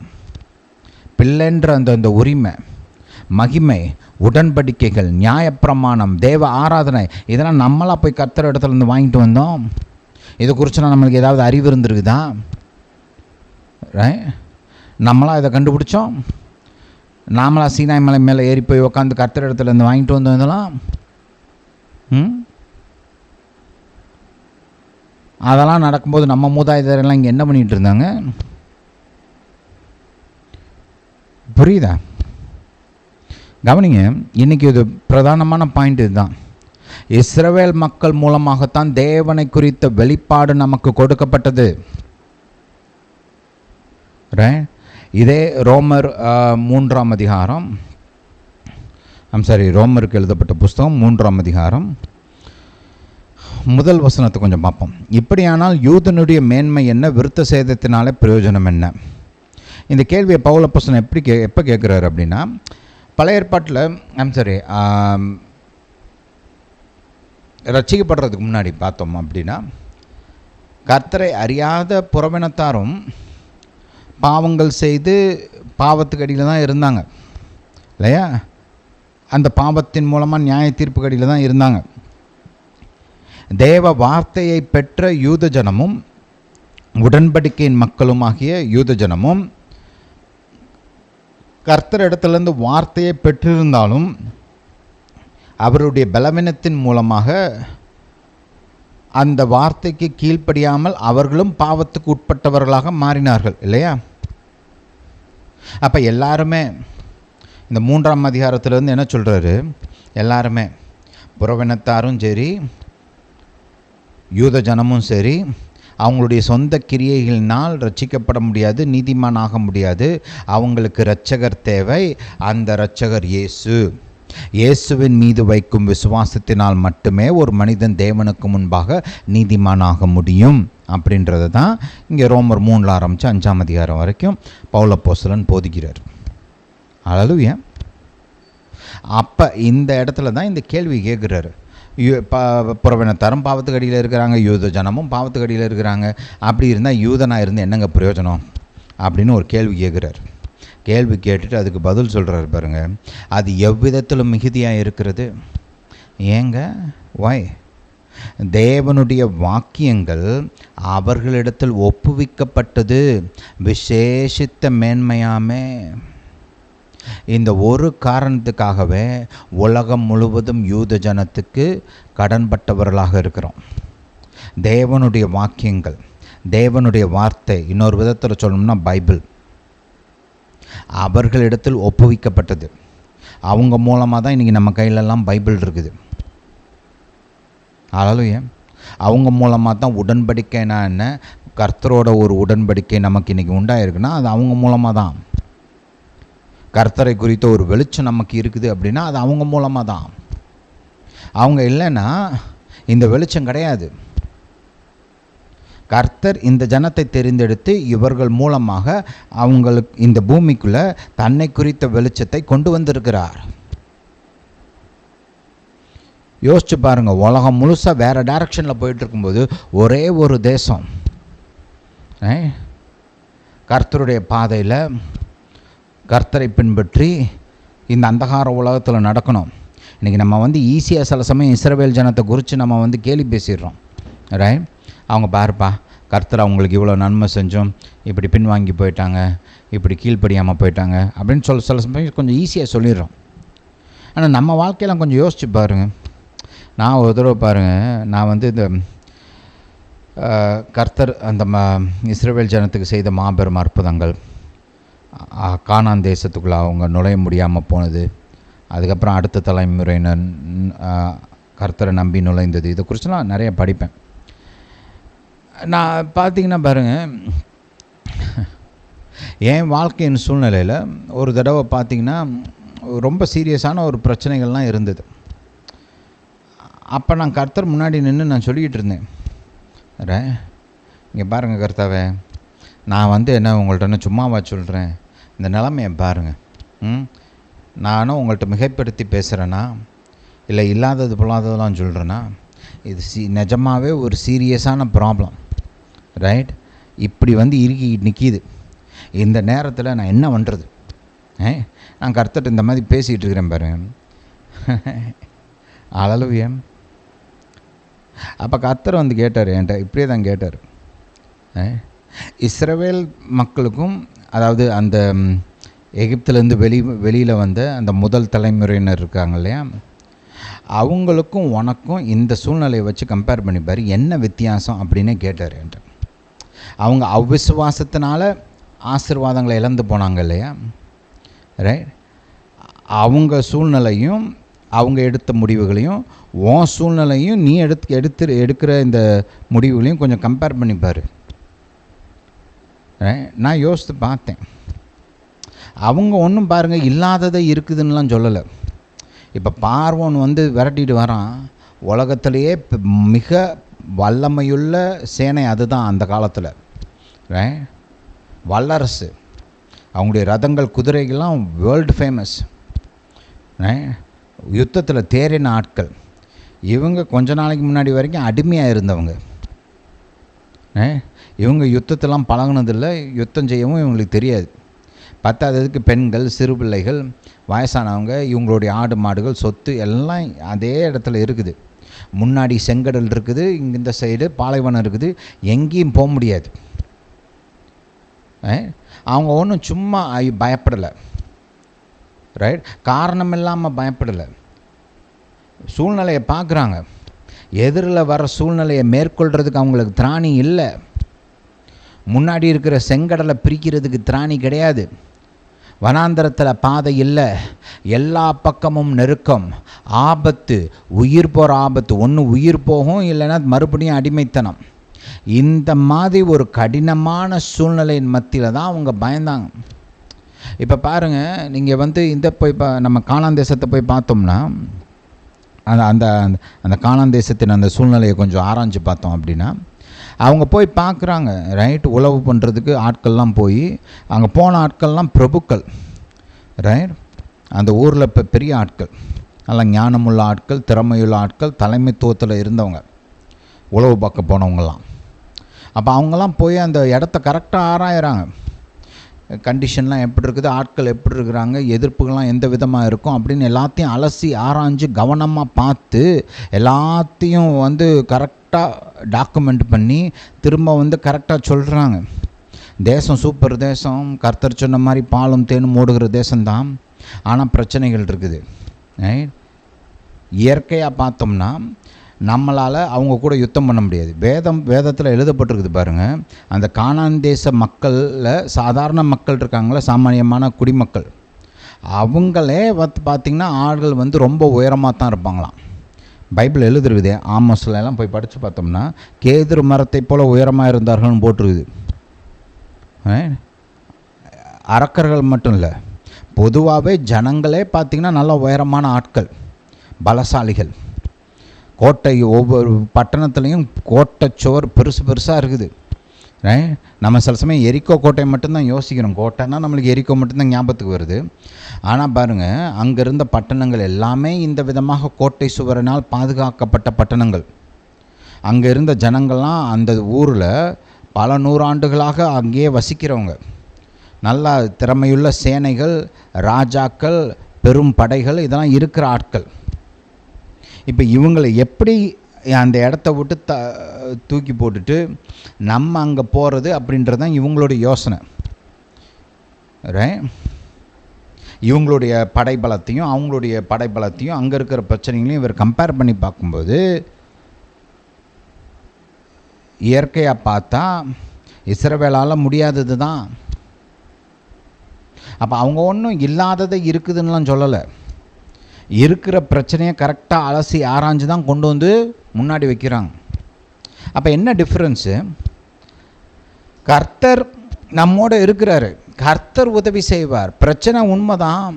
பிள்ளைன்ற அந்த உரிமை, மகிமை, உடன்படிக்கைகள், நியாயப்பிரமாணம், தேவ ஆராதனை, இதெல்லாம் நம்மளாக போய் கர்த்தர் இடத்துலேருந்து வாங்கிட்டு வந்தோம். இதை குறிச்சுனா நம்மளுக்கு ஏதாவது அறிவு இருந்திருக்குதா? நம்மளாக இதை கண்டுபிடிச்சோம்? நாமளாக சீனாய் மலை மேலே ஏறி போய் உட்காந்து கர்த்தர் இடத்துலேருந்து வாங்கிட்டு வந்தோம் இதெல்லாம்? அதெல்லாம் நடக்கும்போது நம்ம மூதாதையரெல்லாம் இங்கே என்ன பண்ணிகிட்டு இருந்தாங்க? புரியுதா? கவனிங்க, இன்றைக்கி இது பிரதானமான பாயிண்ட் இதுதான். இஸ்ரவேல் மக்கள் மூலமாகத்தான் தேவனை குறித்த வெளிப்பாடு நமக்கு கொடுக்கப்பட்டது. இதே ரோமர் 3ஆம் அதிகாரம், ரோமருக்கு எழுதப்பட்ட புஸ்தகம் 3ஆம் அதிகாரம் முதல் வசனத்தை கொஞ்சம் பார்ப்போம். இப்படியானால் யூதனுடைய மேன்மை என்ன, விருத்த சேதத்தினாலே பிரயோஜனம் என்ன? இந்த கேள்வியை பவுல் அப்போஸ்தலன் எப்போ கேட்குறாரு அப்படின்னா, பழைய ஏற்பாட்டில் ரட்சிக்கப்படுறதுக்கு முன்னாடி பார்த்தோம் அப்படின்னா, கர்த்தரை அறியாத புறவினத்தாரும் பாவங்கள் செய்து பாவத்துக்கு அடியில் தான் இருந்தாங்க இல்லையா? அந்த பாவத்தின் மூலமாக நியாய தீர்ப்புக்கு அடியில் தான் இருந்தாங்க. தேவ வார்த்தையை பெற்ற யூத ஜனமும் உடன்படிக்கையின் மக்களுமாகிய யூத ஜனமும் கர்த்தர் இடத்துலேருந்து வார்த்தையை பெற்றிருந்தாலும் அவருடைய பலவீனத்தின் மூலமாக அந்த வார்த்தைக்கு கீழ்ப்படியாமல் அவர்களும் பாவத்துக்கு உட்பட்டவர்களாக மாறினார்கள் இல்லையா? அப்போ எல்லாருமே இந்த 3ஆம் அதிகாரத்திலேருந்து என்ன சொல்கிறாரு? எல்லாருமே, புறவினத்தாரும் சரி, யூத ஜனமும் சரி, அவங்களுடைய சொந்த கிரியைகளினால் ரட்சிக்கப்பட முடியாது, நீதிமானாக முடியாது. அவங்களுக்கு இரட்சகர் தேவை. அந்த இரட்சகர் இயேசுவின் மீது வைக்கும் விசுவாசத்தினால் மட்டுமே ஒரு மனிதன் தேவனுக்கு முன்பாக நீதிமானாக முடியும் அப்படின்றது தான் இங்கே ரோமர் 3 ஆரம்பித்து 5ஆம் அதிகாரம் வரைக்கும் பவுல் அப்போஸ்தலன் போதிக்கிறார். அல்லேலூயா. அப்போ இந்த இடத்துல தான் இந்த கேள்வி கேட்குறாரு. புறவினத்தாரும் பாவத்துக்கு அடியில் இருக்கிறாங்க, யூத ஜனமும் பாவத்துக்கு அடியில் இருக்கிறாங்க. அப்படி இருந்தால் யூதனாக இருந்து என்னங்க பிரயோஜனம் அப்படின்னு ஒரு கேள்வி கேட்குறாரு. கேள்வி கேட்டுட்டு அதுக்கு பதில் சொல்கிறாரு பாருங்கள். அது எவ்விதத்திலும் மிகுதியாக இருக்கிறது. ஏங்க? வாய் தேவனுடைய வாக்கியங்கள் அவர்களிடத்தில் ஒப்புவிக்கப்பட்டது விசேஷித்த மேன்மையாமே. இந்த ஒரு காரணத்துக்காகவே உலகம் முழுவதும் யூத ஜனத்துக்கு கடன்பட்டவர்களாக இருக்கிறோம். தேவனுடைய வாக்கியங்கள், தேவனுடைய வார்த்தை, இன்னொரு விதத்தில் சொல்லணும்னா பைபிள், அவர்களிடத்தில் ஒப்புவிக்கப்பட்டது. அவங்க மூலமாக தான் இன்றைக்கி நம்ம கையிலெல்லாம் பைபிள் இருக்குது. அல்லேலூயா. அவங்க மூலமாக தான் உடன்படிக்கைனா என்ன, கர்த்தரோட ஒரு உடன்படிக்கை நமக்கு இன்றைக்கி உண்டாயிருக்குன்னா அது அவங்க மூலமாக தான். கர்த்தரை குறித்த ஒரு வெளிச்சம் நமக்கு இருக்குது அப்படின்னா அது அவங்க மூலமாக தான். அவங்க இல்லைன்னா இந்த வெளிச்சம் கிடையாது. கர்த்தர் இந்த ஜனத்தை தெரிந்தெடுத்து இவர்கள் மூலமாக அவங்களுக்கு இந்த பூமிக்குள்ளே தன்னை குறித்த வெளிச்சத்தை கொண்டு வந்திருக்கிறார். யோசிச்சு பாருங்கள், உலகம் முழுசாக வேறு டைரக்ஷனில் போயிட்டு இருக்கும்போது ஒரே ஒரு தேசம் கர்த்தருடைய பாதையில் கர்த்தரை பின்பற்றி இந்த அந்தகார உலகத்தில் நடக்கணும். இன்றைக்கி நம்ம ஈஸியாக சில சமயம் இஸ்ரவேல் ஜனத்தை குறித்து நம்ம கேலி பேசிடுறோம். ரைட்? அவங்க பாருப்பா, கர்த்தர் அவங்களுக்கு இவ்வளோ நன்மை செஞ்சோம், இப்படி பின்வாங்கி போயிட்டாங்க, இப்படி கீழ்ப்படியாமல் போயிட்டாங்க அப்படின்னு சில சமயம் கொஞ்சம் ஈஸியாக சொல்லிடுறோம். ஆனால் நம்ம வாழ்க்கையெல்லாம் கொஞ்சம் யோசிச்சு பாருங்கள். நான் ஒரு தடவை பாருங்கள், நான் இந்த கர்த்தர் அந்த இஸ்ரவேல் ஜனத்துக்கு செய்த மாபெரும் அற்புதங்கள், கானான் தேசத்துக்குள்ளே அவங்க நுழைய முடியாமல் போனது, அதுக்கப்புறம் அடுத்த தலைமுறையினர் கர்த்தரை நம்பி நுழைந்தது, இதை குறித்துலாம் நிறைய படிப்பேன். நான் பார்த்தீங்கன்னா பாருங்கள், என் வாழ்க்கையின் சூழ்நிலையில் ஒரு தடவை பார்த்திங்கன்னா ரொம்ப சீரியஸான ஒரு பிரச்சனைகள்லாம் இருந்தது. அப்போ நான் கர்த்தர் முன்னாடி நின்று நான் சொல்லிக்கிட்டு இருந்தேன், இங்கே பாருங்கள் கர்த்தாவே, நான் வந்து என்ன உங்கள்கிட்ட சும்மாவா சொல்கிறேன், இந்த நிலைமையை பாருங்கள், நானும் உங்கள்கிட்ட மிகைப்படுத்தி பேசுகிறேன்னா இல்லை இல்லாதது பொல்லாததெல்லாம் சொல்கிறேன்னா, இது நிஜமாகவே ஒரு சீரியஸான ப்ராப்ளம், ரைட்? இப்படி வந்து இறுக்கி நிற்கிது. இந்த நேரத்தில் நான் என்ன பண்ணுறது? நான் கர்த்தர்கிட்ட இந்த மாதிரி பேசிகிட்டு இருக்கிறேன் பாருங்க. ஹல்லேலூயா. அப்போ கர்த்தர் வந்து கேட்டார் என்கிட்ட, இப்படியே தான் கேட்டார். இஸ்ரவேல் மக்களுக்கும், அதாவது அந்த எகிப்திலேருந்து வெளியில் வந்த அந்த முதல் தலைமுறையினர் இருக்காங்க இல்லையா, அவங்களுக்கும் உனக்கும் இந்த சூழ்நிலையை வச்சு கம்பேர் பண்ணிப்பார், என்ன வித்தியாசம் அப்படின்னே கேட்டார் என்கிட்ட. அவங்க அவ்விசுவாசத்தினால ஆசீர்வாதங்களை இழந்து போனாங்க இல்லையா, ரைட்? அவங்க சூழ்நிலையும் அவங்க எடுத்த முடிவுகளையும் உன் சூழ்நிலையும் நீ எடுக்கிற இந்த முடிவுகளையும் கொஞ்சம் கம்பேர் பண்ணிப்பார். நான் யோசித்து பார்த்தேன். அவங்க ஒன்றும் பாருங்கள் இல்லாததை இருக்குதுன்னெலாம் சொல்லலை. இப்போ பார்வோன் வந்து விரட்டிட்டு வரான், உலகத்திலேயே மிக வல்லமையுள்ள சேனை அதுதான் அந்த காலத்தில், வல்லரசு. அவங்களுடைய ரதங்கள் குதிரைகள்லாம் வேர்ல்டு ஃபேமஸ், யுத்தத்தில் தேறின ஆட்கள். இவங்க கொஞ்ச நாளைக்கு முன்னாடி வரைக்கும் அடிமையாக இருந்தவங்க. இவங்க யுத்தத்தெல்லாம் பழகினதில்லை, யுத்தம் செய்யவும் இவங்களுக்கு தெரியாது. பத்தாததுக்கு பெண்கள், சிறு பிள்ளைகள், வயசானவங்க, இவங்களுடைய ஆடு மாடுகள், சொத்து எல்லாம் அதே இடத்துல இருக்குது. முன்னாடி செங்கடல் இருக்குது, இங்கே இந்த சைடு பாலைவனம் இருக்குது, எங்கேயும் போக முடியாது. அவங்க ஒன்றும் சும்மா பயப்படலை, ரைட்? காரணம் இல்லாமல் பயப்படலை. சூழ்நிலையை பார்க்குறாங்க, எதிரில் வர சூழ்நிலையை மேற்கொள்கிறதுக்கு அவங்களுக்கு திராணி இல்லை. முன்னாடி இருக்கிற செங்கடலை பிரிக்கிறதுக்கு திராணி கிடையாது. வனாந்தரத்தில் பாதை இல்லை, எல்லா பக்கமும் நெருக்கம், ஆபத்து, உயிர் போகிற ஆபத்து. ஒன்று உயிர் போகும், இல்லைன்னா மறுபடியும் அடிமைத்தனம். இந்த மாதிரி ஒரு கடினமான சூழ்நிலையின் மத்தியில் தான் அவங்க பயந்தாங்க. இப்போ பாருங்கள், நீங்கள் வந்து நம்ம கானான் தேசத்தை போய் பார்த்தோம்னா, அந்த அந்த கானான் தேசத்தின் அந்த சூழ்நிலையை கொஞ்சம் ஆராய்ஞ்சு பார்த்தோம் அப்படின்னா, அவங்க போய் பார்க்குறாங்க, ரைட்? உழவு பண்ணுறதுக்கு ஆட்கள்லாம் போய், அங்கே போன ஆட்கள்லாம் பிரபுக்கள், ரைட்? அந்த ஊரில் இப்போ பெரிய ஆட்கள், நல்லா ஞானமுள்ள ஆட்கள், திறமையுள்ள ஆட்கள், தலைமைத்துவத்தில் இருந்தவங்க, உழவு பார்க்க போனவங்களாம். அப்போ அவங்கெல்லாம் போய் அந்த இடத்த கரெக்டாக ஆராயிறாங்க. கண்டிஷன்லாம் எப்படி இருக்குது, ஆட்கள் எப்படி இருக்கிறாங்க, எதிர்ப்புகள்லாம் எந்த விதமாக இருக்கும் அப்படின்னு எல்லாத்தையும் அலசி ஆராய்ஞ்சு கவனமாக பார்த்து எல்லாத்தையும் வந்து கரெக்டாக டாக்குமெண்ட் பண்ணி திரும்ப வந்து கரெக்டாக சொல்கிறாங்க. தேசம் சூப்பர் தேசம், கர்த்தர் சொன்ன மாதிரி பாலும் தேனும் ஓடுகிற தேசம்தான், ஆனால் பிரச்சனைகள் இருக்குது. இயற்கையாக பார்த்தோம்னா நம்மளால் அவங்க கூட யுத்தம் பண்ண முடியாது. வேதத்தில் எழுதப்பட்டிருக்குது பாருங்கள், அந்த கானான் தேச மக்களில் சாதாரண மக்கள் இருக்காங்களே, சாமானியமான குடிமக்கள், அவங்களே பார்த்திங்கன்னா ஆள்கள் வந்து ரொம்ப உயரமாக தான் இருப்பாங்களாம். பைபிள் எழுதுருக்குதே, ஆமோஸ்லாம் போய் படித்து பார்த்தோம்னா கேதுரு மரத்தை போல் உயரமாக இருந்தார்கள்னு போட்டிருக்குது. அரக்கர்கள் மட்டும் இல்லை, பொதுவாகவே ஜனங்களே பார்த்திங்கன்னா நல்ல உயரமான ஆட்கள், பலசாலிகள். கோட்டை, ஒவ்வொரு பட்டணத்துலேயும் கோட்டை சுவர் பெருசு பெருசாக இருக்குது. நம்ம சில சமயம் எரிக்கோ கோட்டை மட்டும்தான் யோசிக்கிறோம், கோட்டைன்னா நம்மளுக்கு எரிக்கோ மட்டும்தான் ஞாபகத்துக்கு வருது. ஆனால் பாருங்கள், அங்கே இருந்த பட்டணங்கள் எல்லாமே இந்த விதமாக கோட்டை சுவரினால் பாதுகாக்கப்பட்ட பட்டணங்கள். அங்கே இருந்த ஜனங்கள்லாம் அந்த ஊரில் பல நூறாண்டுகளாக அங்கேயே வசிக்கிறவங்க, நல்லா திறமையுள்ள சேனைகள், ராஜாக்கள், பெரும் படைகள், இதெல்லாம் இருக்கிற ஆட்கள். இப்போ இவங்களை எப்படி அந்த இடத்த விட்டு தூக்கி போட்டுட்டு நம்ம அங்கே போகிறது அப்படின்றது தான் இவங்களுடைய யோசனை. இவங்களுடைய படைபலத்தையும் அவங்களுடைய படைபலத்தையும் அங்கே இருக்கிற பிரச்சனைகளையும் இவர் கம்பேர் பண்ணி பார்க்கும்போது, இயற்கையாக பார்த்தா இஸ்ரவேலால் முடியாதது தான். அப்போ அவங்க ஒன்றும் இல்லாததை இருக்குதுன்னெலாம் சொல்லலை, இருக்கிற பிரச்சனையை கரெக்டாக அலசி ஆராய்ஞ்சு தான் கொண்டு வந்து முன்னாடி வைக்கிறாங்க. அப்போ என்ன டிஃப்ரென்ஸு? கர்த்தர் நம்மோட இருக்கிறாரு, கர்த்தர் உதவி செய்வார். பிரச்சனை உண்மைதான்,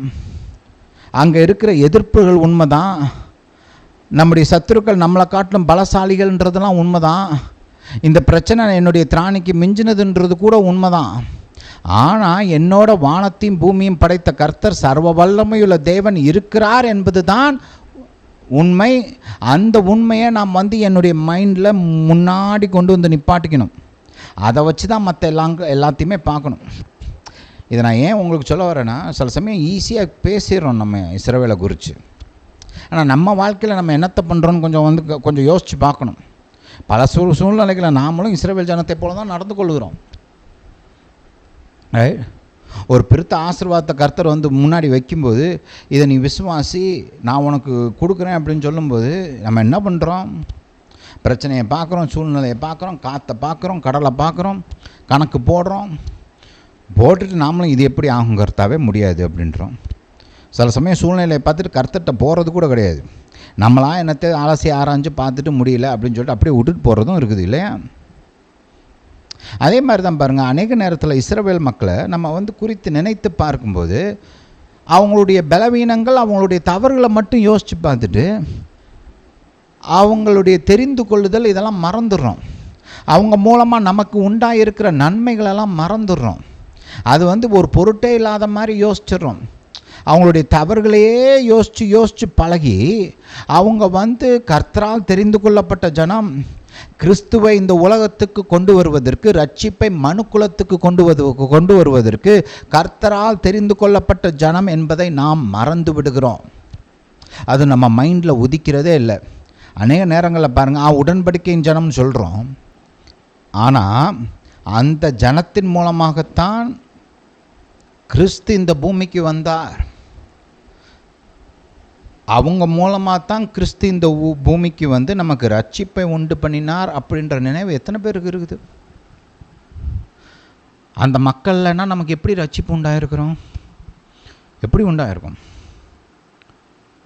அங்கே இருக்கிற எதிர்ப்புகள் உண்மைதான், நம்முடைய சத்துருக்கள் நம்மளை காட்டிலும் பலசாலிகள்ன்றதெல்லாம் உண்மைதான், இந்த பிரச்சனை என்னுடைய திராணிக்கு மிஞ்சினதுன்றது கூட உண்மைதான். ஆனால் என்னோட வானத்தையும் பூமியும் படைத்த கர்த்தர் சர்வ வல்லமையுள்ள தேவன் இருக்கிறார் என்பது தான் உண்மை. அந்த உண்மையை நாம் என்னுடைய மைண்டில் முன்னாடி கொண்டு வந்து நிப்பாட்டிக்கணும். அதை வச்சு தான் மற்ற எல்லாத்தையுமே பார்க்கணும். இதை நான் ஏன் உங்களுக்கு சொல்ல வரேன்னா, சில சமயம் ஈஸியாக பேசிடுறோம் நம்ம இஸ்ரவேலை குறித்து. ஆனால் நம்ம வாழ்க்கையில் நம்ம என்னத்தை பண்ணுறோன்னு கொஞ்சம் யோசித்து பார்க்கணும். பல சூழ்நிலைகளை நாமளும் இஸ்ரவேல் ஜனத்தை போல தான் நடந்து கொள்கிறோம். ஒரு பெருத்த ஆசீர்வாதத்தை கர்த்தர் முன்னாடி வைக்கும்போது, இதை நீ விசுவாசி, நான் உனக்கு கொடுக்குறேன் அப்படின்னு சொல்லும்போது நம்ம என்ன பண்ணுறோம்? பிரச்சனையை பார்க்குறோம், சூழ்நிலையை பார்க்குறோம், காற்றை பார்க்குறோம், கடலை பார்க்குறோம், கணக்கு போட்டுட்டு நாமளும் இது எப்படி ஆகும் கர்த்தாவே முடியாது அப்படின்றோம். சில சமயம் சூழ்நிலையை பார்த்துட்டு கர்த்தர்கிட்ட போகிறது கூட கிடையாது. நம்மளாம் என்னத்தை அலசி ஆராய்ஞ்சு பார்த்துட்டு முடியல அப்படின்னு சொல்லிட்டு அப்படியே விட்டுட்டு போகிறதும் இருக்குது இல்லையா? அதே மாதிரி தான் பாருங்கள், அநேக நேரத்தில் இஸ்ரவேல் மக்களை நம்ம குறித்து நினைத்து பார்க்கும்போது அவங்களுடைய பலவீனங்கள், அவங்களுடைய தவறுகளை மட்டும் யோசித்து பார்த்துட்டு அவங்களுடைய தெரிந்து கொள்ளுதல் இதெல்லாம் மறந்துடுறோம். அவங்க மூலமாக நமக்கு உண்டாயிருக்கிற நன்மைகளெல்லாம் மறந்துடுறோம். அது ஒரு பொருட்டே இல்லாத மாதிரி யோசிச்சிடுறோம். அவங்களுடைய தவறுகளையே யோசித்து பழகி அவங்க கர்த்தரால் தெரிந்து கொள்ளப்பட்ட ஜனம், கிறிஸ்துவை இந்த உலகத்துக்கு கொண்டு வருவதற்கு, ரட்சிப்பை மனுக்குலத்துக்கு கொண்டு வருவதற்கு கர்த்தரால் தெரிந்து கொள்ளப்பட்ட ஜனம் என்பதை நாம் மறந்து விடுகிறோம். அது நம்ம மைண்டில் உதிக்கிறதே இல்லை. அநேக நேரங்களில் பாருங்கள், உடன்படிக்கையின் ஜனம்னு சொல்கிறோம், ஆனால் அந்த ஜனத்தின் மூலமாகத்தான் கிறிஸ்து இந்த பூமிக்கு வந்தார். அவங்க மூலமாக தான் கிறிஸ்து இந்த பூமிக்கு நமக்கு ரட்சிப்பை உண்டு பண்ணினார் அப்படின்ற நினைவு எத்தனை பேருக்கு இருக்குது? அந்த மக்கள்லன்னா நமக்கு எப்படி ரட்சிப்பு உண்டாயிருக்கிறோம்? எப்படி உண்டாயிருக்கும்?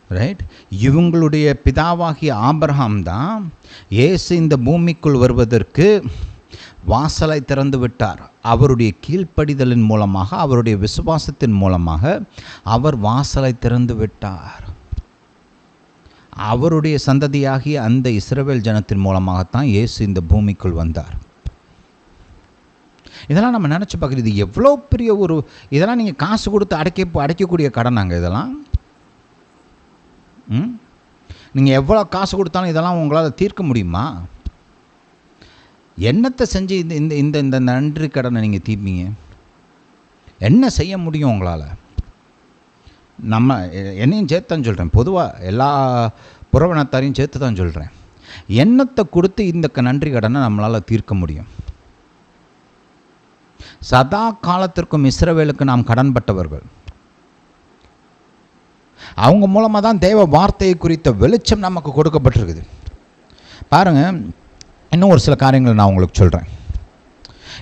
ரைட்? இவங்களுடைய பிதாவாகிய ஆபிரகாம் தான் இயேசு இந்த பூமிக்குள் வருவதற்கு வாசலை திறந்து விட்டார். அவருடைய கீழ்ப்படிதலின் மூலமாக, அவருடைய விசுவாசத்தின் மூலமாக அவர் வாசலை திறந்து விட்டார். அவருடைய சந்ததியாகிய அந்த இஸ்ரவேல் ஜனத்தின் மூலமாகத்தான் இயேசு இந்த பூமிக்குள் வந்தார். இதெல்லாம் நம்ம நினச்சி பார்க்குறது, இது எவ்வளோ பெரிய இதெல்லாம் நீங்கள் காசு கொடுத்து அடைக்கக்கூடிய கடனாங்க இதெல்லாம். நீங்கள் எவ்வளோ காசு கொடுத்தாலும் இதெல்லாம் உங்களால் தீர்க்க முடியுமா? என்னத்தை செஞ்சு இந்த இந்த இந்த நன்றி கடனை நீங்கள் தீர்ப்பீங்க? என்ன செய்ய முடியும் உங்களால்? நம்ம என்னையும் சேர்த்து தான் சொல்கிறேன், பொதுவாக எல்லா புறவனத்தாரையும் சேர்த்து தான் சொல்கிறேன். எண்ணத்தை கொடுத்து இந்த நன்றி கடனை நம்மளால் தீர்க்க முடியும்? சதா காலத்திற்கும் இஸ்ரவேலுக்கு நாம் கடன்பட்டவர்கள். அவங்க மூலமாக தான் தேவ வார்த்தையை குறித்த வெளிச்சம் நமக்கு கொடுக்கப்பட்டிருக்குது. பாருங்கள், இன்னும் ஒரு சில காரியங்களை நான் உங்களுக்கு சொல்கிறேன்.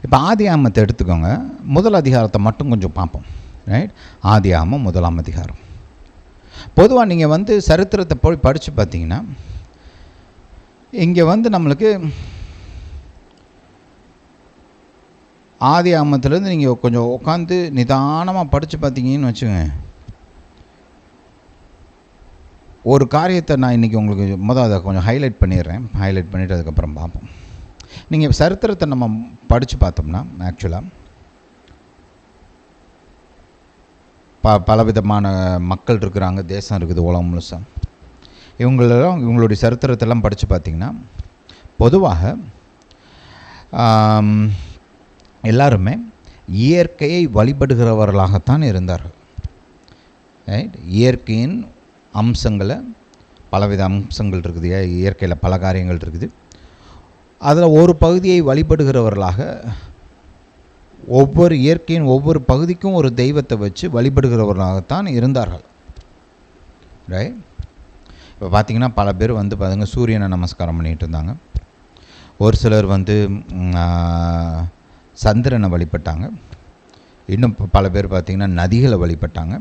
இப்போ ஆதியாகமத்தை எடுத்துக்கோங்க, முதல் அதிகாரத்தை மட்டும் கொஞ்சம் பார்ப்போம். ரைட்? ஆதியாகமம் 1ஆம் அதிகாரம். பொதுவாக நீங்கள் சரித்திரத்தை போய் படித்து பார்த்தீங்கன்னா, இங்கே நம்மளுக்கு ஆதியாகமத்திலேருந்து நீங்கள் கொஞ்சம் உட்காந்து நிதானமாக படித்து பார்த்தீங்கன்னு வச்சுக்கோங்க, ஒரு காரியத்தை நான் இன்றைக்கி உங்களுக்கு அதை கொஞ்சம் ஹைலைட் பண்ணிவிட்டு அதுக்கப்புறம் பார்ப்போம். நீங்கள் சரித்திரத்தை நம்ம படித்து பார்த்தோம்னா, ஆக்சுவலாக பலவிதமான மக்கள் இருக்கிறாங்க, தேசம் இருக்குது, உலகம் முழுசாக. இவங்களுடைய சரித்திரத்தெல்லாம் படித்து பார்த்திங்கன்னா, பொதுவாக எல்லாருமே இயற்கையை வழிபடுகிறவர்களாகத்தான் இருந்தார்கள். ரைட்? இயற்கையின் அம்சங்களை, பலவித அம்சங்கள் இருக்குது, இயற்கையில் பல காரியங்கள் இருக்குது. அதில் ஒரு பகுதியை வழிபடுகிறவர்களாக, ஒவ்வொரு இயற்கையின் ஒவ்வொரு பகுதிக்கும் ஒரு தெய்வத்தை வச்சு வழிபடுகிறவர்களாகத்தான் இருந்தார்கள். ரைட்? இப்போ பார்த்திங்கன்னா பல பேர் பாருங்க சூரியனை நமஸ்காரம் பண்ணிகிட்டு இருந்தாங்க. ஒரு சிலர் சந்திரனை வழிபட்டாங்க. இன்னும் பல பேர் பார்த்திங்கன்னா நதிகளை வழிபட்டாங்க.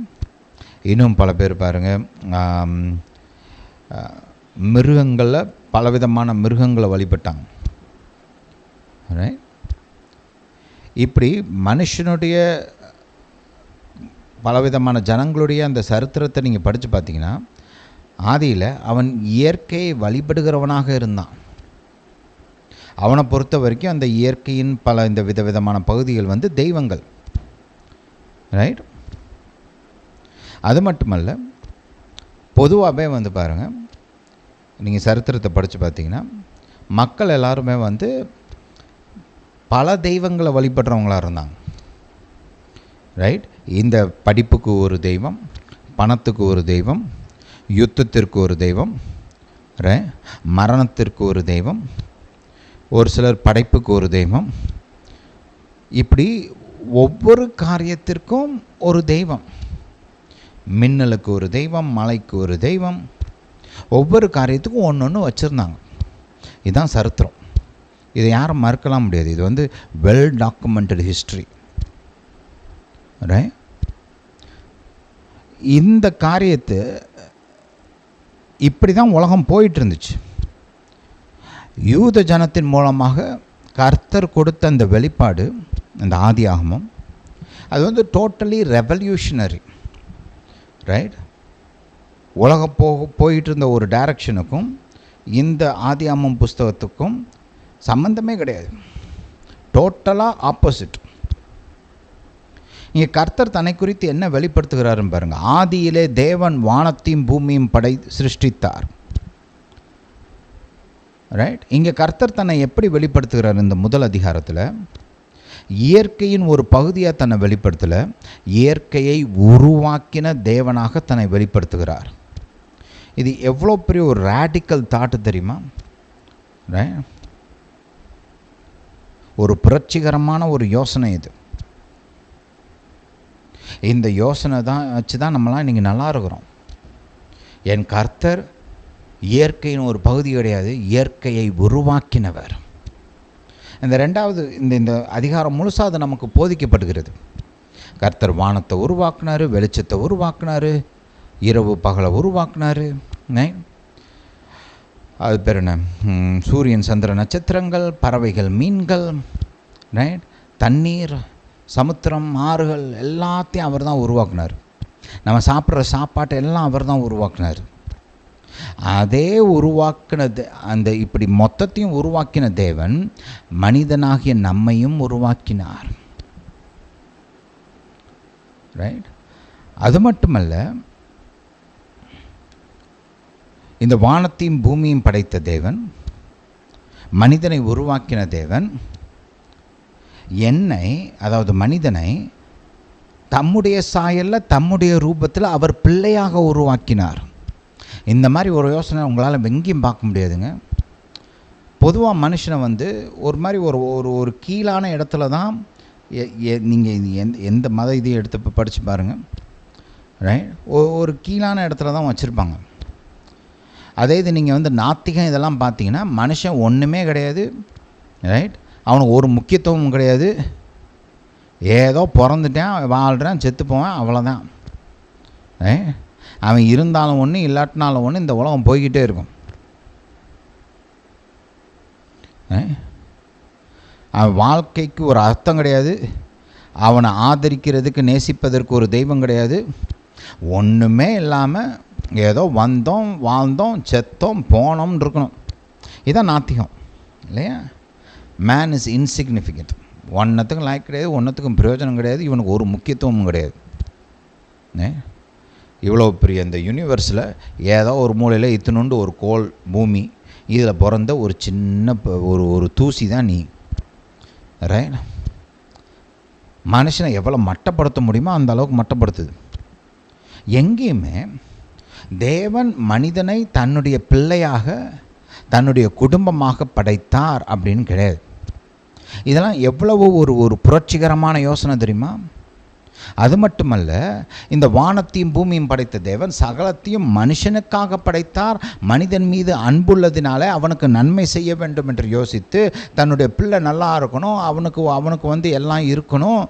இன்னும் பல பேர் பாருங்கள் பலவிதமான மிருகங்களை வழிபட்டாங்க. இப்படி மனுஷனுடைய பலவிதமான ஜனங்களுடைய அந்த சரித்திரத்தை நீங்கள் படித்து பார்த்தீங்கன்னா, ஆதியில் அவன் இயற்கையை வழிபடுகிறவனாக இருந்தான். அவனை பொறுத்த வரைக்கும் அந்த இயற்கையின் பல இந்த விதவிதமான பகுதிகள் வந்து தெய்வங்கள், ரைட்? அது மட்டுமல்ல, பொதுவாகவே வந்து பாருங்கள், நீங்கள் சரித்திரத்தை படித்து பார்த்தீங்கன்னா, மக்கள் எல்லாருமே வந்து பல தெய்வங்களை வழிபடுறவங்களாக இருந்தாங்க, ரைட்? இந்த படிப்புக்கு ஒரு தெய்வம், பணத்துக்கு ஒரு தெய்வம், யுத்தத்திற்கு ஒரு தெய்வம், மரணத்திற்கு ஒரு தெய்வம், ஒரு சிலர் படைப்புக்கு ஒரு தெய்வம், இப்படி ஒவ்வொரு காரியத்திற்கும் ஒரு தெய்வம். மின்னலுக்கு ஒரு தெய்வம், மலைக்கு ஒரு தெய்வம், ஒவ்வொரு காரியத்துக்கும் ஒன்று ஒன்று வச்சுருந்தாங்க. இதுதான் சரித்திரம். இதை யாரும் மறுக்கலாம் முடியாது. இது வந்து வெல் டாக்குமெண்டட் ஹிஸ்ட்ரி, ரைட்? இந்த காரியத்தை இப்படி தான் உலகம் போயிட்டு இருந்துச்சு. யூத ஜனத்தின் மூலமாக கர்த்தர் கொடுத்த அந்த வெளிப்பாடு, அந்த ஆதியாகமம், அது வந்து டோட்டலி ரெவல்யூஷனரி, ரைட்? உலகம் போயிட்டு இருந்த ஒரு டைரக்ஷனுக்கும் இந்த ஆதியாகமம் புஸ்தகத்துக்கும் சம்பந்தமே கிடையாது. டோட்டலாக ஆப்போசிட். இங்கே கர்த்தர் தன்னை குறித்து என்ன வெளிப்படுத்துகிறாருன்னு பாருங்கள். ஆதியிலே தேவன் வானத்தையும் பூமியும் சிருஷ்டித்தார், ரைட்? இங்கே கர்த்தர் தன்னை எப்படி வெளிப்படுத்துகிறார்? இந்த முதல் அதிகாரத்தில் இயற்கையின் ஒரு பகுதியாக தன்னை வெளிப்படுத்தலை, இயற்கையை உருவாக்கின தேவனாக தன்னை வெளிப்படுத்துகிறார். இது எவ்வளோ பெரிய ஒரு ரேடிக்கல் தாட்டு தெரியுமா, ரைட்? ஒரு புரட்சிகரமான ஒரு யோசனை இது. இந்த யோசனை தான் வச்சு தான் நம்மளாம் இன்றைக்கி நல்லா இருக்கிறோம். என் கர்த்தர் இயற்கையின் ஒரு பகுதி கிடையாது, இயற்கையை உருவாக்கினவர். இந்த ரெண்டாவது இந்த அதிகாரம் முழுசாக அது நமக்கு போதிக்கப்படுகிறது. கர்த்தர் வானத்தை உருவாக்குனார், வெளிச்சத்தை உருவாக்குனார், இரவு பகலை உருவாக்குனார், அது பேர் என்ன, சூரியன் சந்திர நட்சத்திரங்கள், பறவைகள், மீன்கள், ரைட்? தண்ணீர், சமுத்திரம், ஆறுகள் எல்லாத்தையும் அவர் தான் உருவாக்குனார். நம்ம சாப்பிட்ற சாப்பாட்டை எல்லாம் அவர் தான் உருவாக்குனார். அதே உருவாக்கினது, அந்த இப்படி மொத்தத்தையும் உருவாக்கின தேவன் மனிதனாகிய நம்மையும் உருவாக்கினார், ரைட்? அது மட்டுமல்ல, இந்த வானத்தையும் பூமியும் படைத்த தேவன், மனிதனை உருவாக்கின தேவன், என்னை, அதாவது மனிதனை தம்முடைய சாயலில் தம்முடைய ரூபத்தில் அவர் பிள்ளையாக உருவாக்கினார். இந்த மாதிரி ஒரு யோசனை உங்களால் எங்கேயும் பார்க்க முடியாதுங்க. பொதுவாக மனுஷனை வந்து ஒரு மாதிரி ஒரு ஒரு கீழான இடத்துல தான், நீங்கள் எந்த மத இதையும் எடுத்து படித்து பாருங்கள், ரைட்? ஒரு கீழான இடத்துல தான் வச்சுருப்பாங்க. அதே இது நீங்கள் வந்து நாத்திகம் இதெல்லாம் பார்த்தீங்கன்னா, மனுஷன் ஒன்றுமே கிடையாது, ரைட்? அவனுக்கு ஒரு முக்கியத்துவமும் கிடையாது. ஏதோ பிறந்துட்டேன், வாழ்கிறேன், செத்து போவேன், அவ்வளோதான். அவன் இருந்தாலும் ஒன்று, இல்லாட்டினாலும் ஒன்று, இந்த உலகம் போய்கிட்டே இருக்கும். அவன் வாழ்க்கைக்கு ஒரு அர்த்தம் கிடையாது, அவனை ஆதரிக்கிறதுக்கு நேசிப்பதற்கு ஒரு தெய்வம் கிடையாது, ஒன்றுமே இல்லாமல் ஏதோ வந்தோம், வாழ்ந்தோம், செத்தோம், போனோம்னு இருக்கணும். இதுதான் நாத்திகம், இல்லையா? Man is insignificant. ஒன்றத்துக்கும் லாய்க் கிடையாது, ஒன்றத்துக்கும் பிரயோஜனம் கிடையாது, இவனுக்கு ஒரு முக்கியத்துவமும் கிடையாது. இவ்வளோ பெரிய இந்த யூனிவர்ஸில் ஏதோ ஒரு மூலையில் இத்தினுண்டு ஒரு கோள் பூமி, இதில் பிறந்த ஒரு சின்ன ஒரு தூசி தான் நீ, ரைட்? மனுஷனை எவ்வளோ மட்டப்படுத்த முடியுமோ அந்த அளவுக்கு மட்டப்படுத்துது. எங்கேயுமே தேவன் மனிதனை தன்னுடைய பிள்ளையாக, தன்னுடைய குடும்பமாக படைத்தார் அப்படின்னு கிடையாது. இதெல்லாம் எவ்வளவு ஒரு புரட்சிகரமான யோசனை தெரியுமா? அது மட்டுமல்ல, இந்த வானத்தையும் பூமியும் படைத்த தேவன் சகலத்தையும் மனுஷனுக்காக படைத்தார். மனிதன் மீது அன்புள்ளதினால அவனுக்கு நன்மை செய்ய வேண்டும் என்று யோசித்து, தன்னுடைய பிள்ளை நல்லா இருக்கணும், அவனுக்கு வந்து எல்லாம் இருக்கணும்,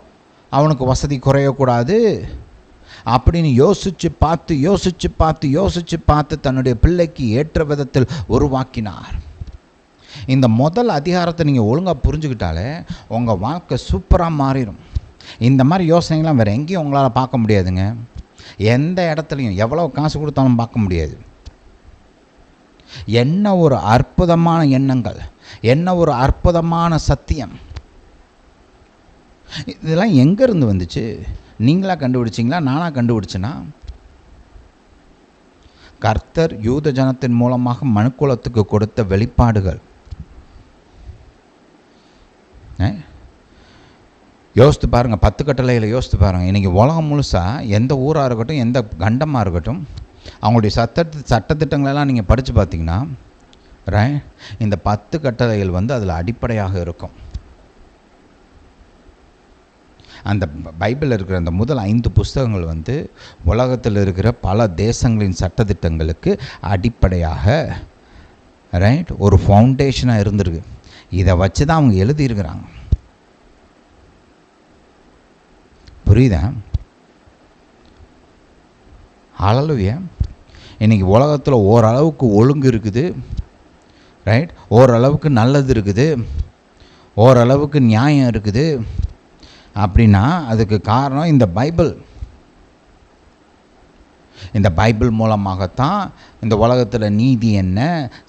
அவனுக்கு வசதி குறையக்கூடாது அப்படின்னு யோசித்து பார்த்து தன்னுடைய பிள்ளைக்கு ஏற்ற விதத்தில் உருவாக்கினார். இந்த முதல் அதிகாரத்தை நீங்கள் ஒழுங்காக புரிஞ்சுக்கிட்டாலே உங்கள் வாழ்க்கை சூப்பராக மாறிடும். இந்த மாதிரி யோசனைகள்லாம் வேறு எங்கேயும் உங்களால் பார்க்க முடியாதுங்க. எந்த இடத்துலையும் எவ்வளோ காசு கொடுத்தாலும் பார்க்க முடியாது. என்ன ஒரு அற்புதமான எண்ணங்கள், என்ன ஒரு அற்புதமான சத்தியம். இதெல்லாம் எங்கேருந்து வந்துச்சு? நீங்களா கண்டுபிடிச்சிங்களா, நானாக கண்டுபிடிச்சேன்னா? கர்த்தர் யூத ஜனத்தின் மூலமாக மனுக்குலத்துக்கு கொடுத்த வெளிப்பாடுகள். யோசித்து பாருங்கள், 10 கட்டளைகளை யோசித்து பாருங்கள். இன்றைக்கி உலகம் முழுசாக எந்த ஊராக இருக்கட்டும், எந்த கண்டமாக இருக்கட்டும், அவங்களுடைய சட்டத்திட்டங்களெல்லாம் நீங்கள் படித்து பார்த்தீங்கன்னா இந்த 10 கட்டளைகள் அதில் அடிப்படையாக இருக்கும். அந்த பைபிளில் இருக்கிற அந்த முதல் 5 புஸ்தகங்கள் உலகத்தில் இருக்கிற பல தேசங்களின் சட்டத்திட்டங்களுக்கு அடிப்படையாக ஒரு ஃபவுண்டேஷனாக இருந்திருக்கு. இதை வச்சு தான் அவங்க எழுதியிருக்கிறாங்க. புரியுதா? ஹல்லேலூயா. இன்றைக்கி உலகத்தில் ஓரளவுக்கு ஒழுங்கு இருக்குது, ஓரளவுக்கு நல்லது இருக்குது, ஓரளவுக்கு நியாயம் இருக்குது. அப்படின்னா அதுக்கு காரணம் இந்த பைபிள் மூலமாகத்தான் இந்த உலகத்தில் நீதி என்ன,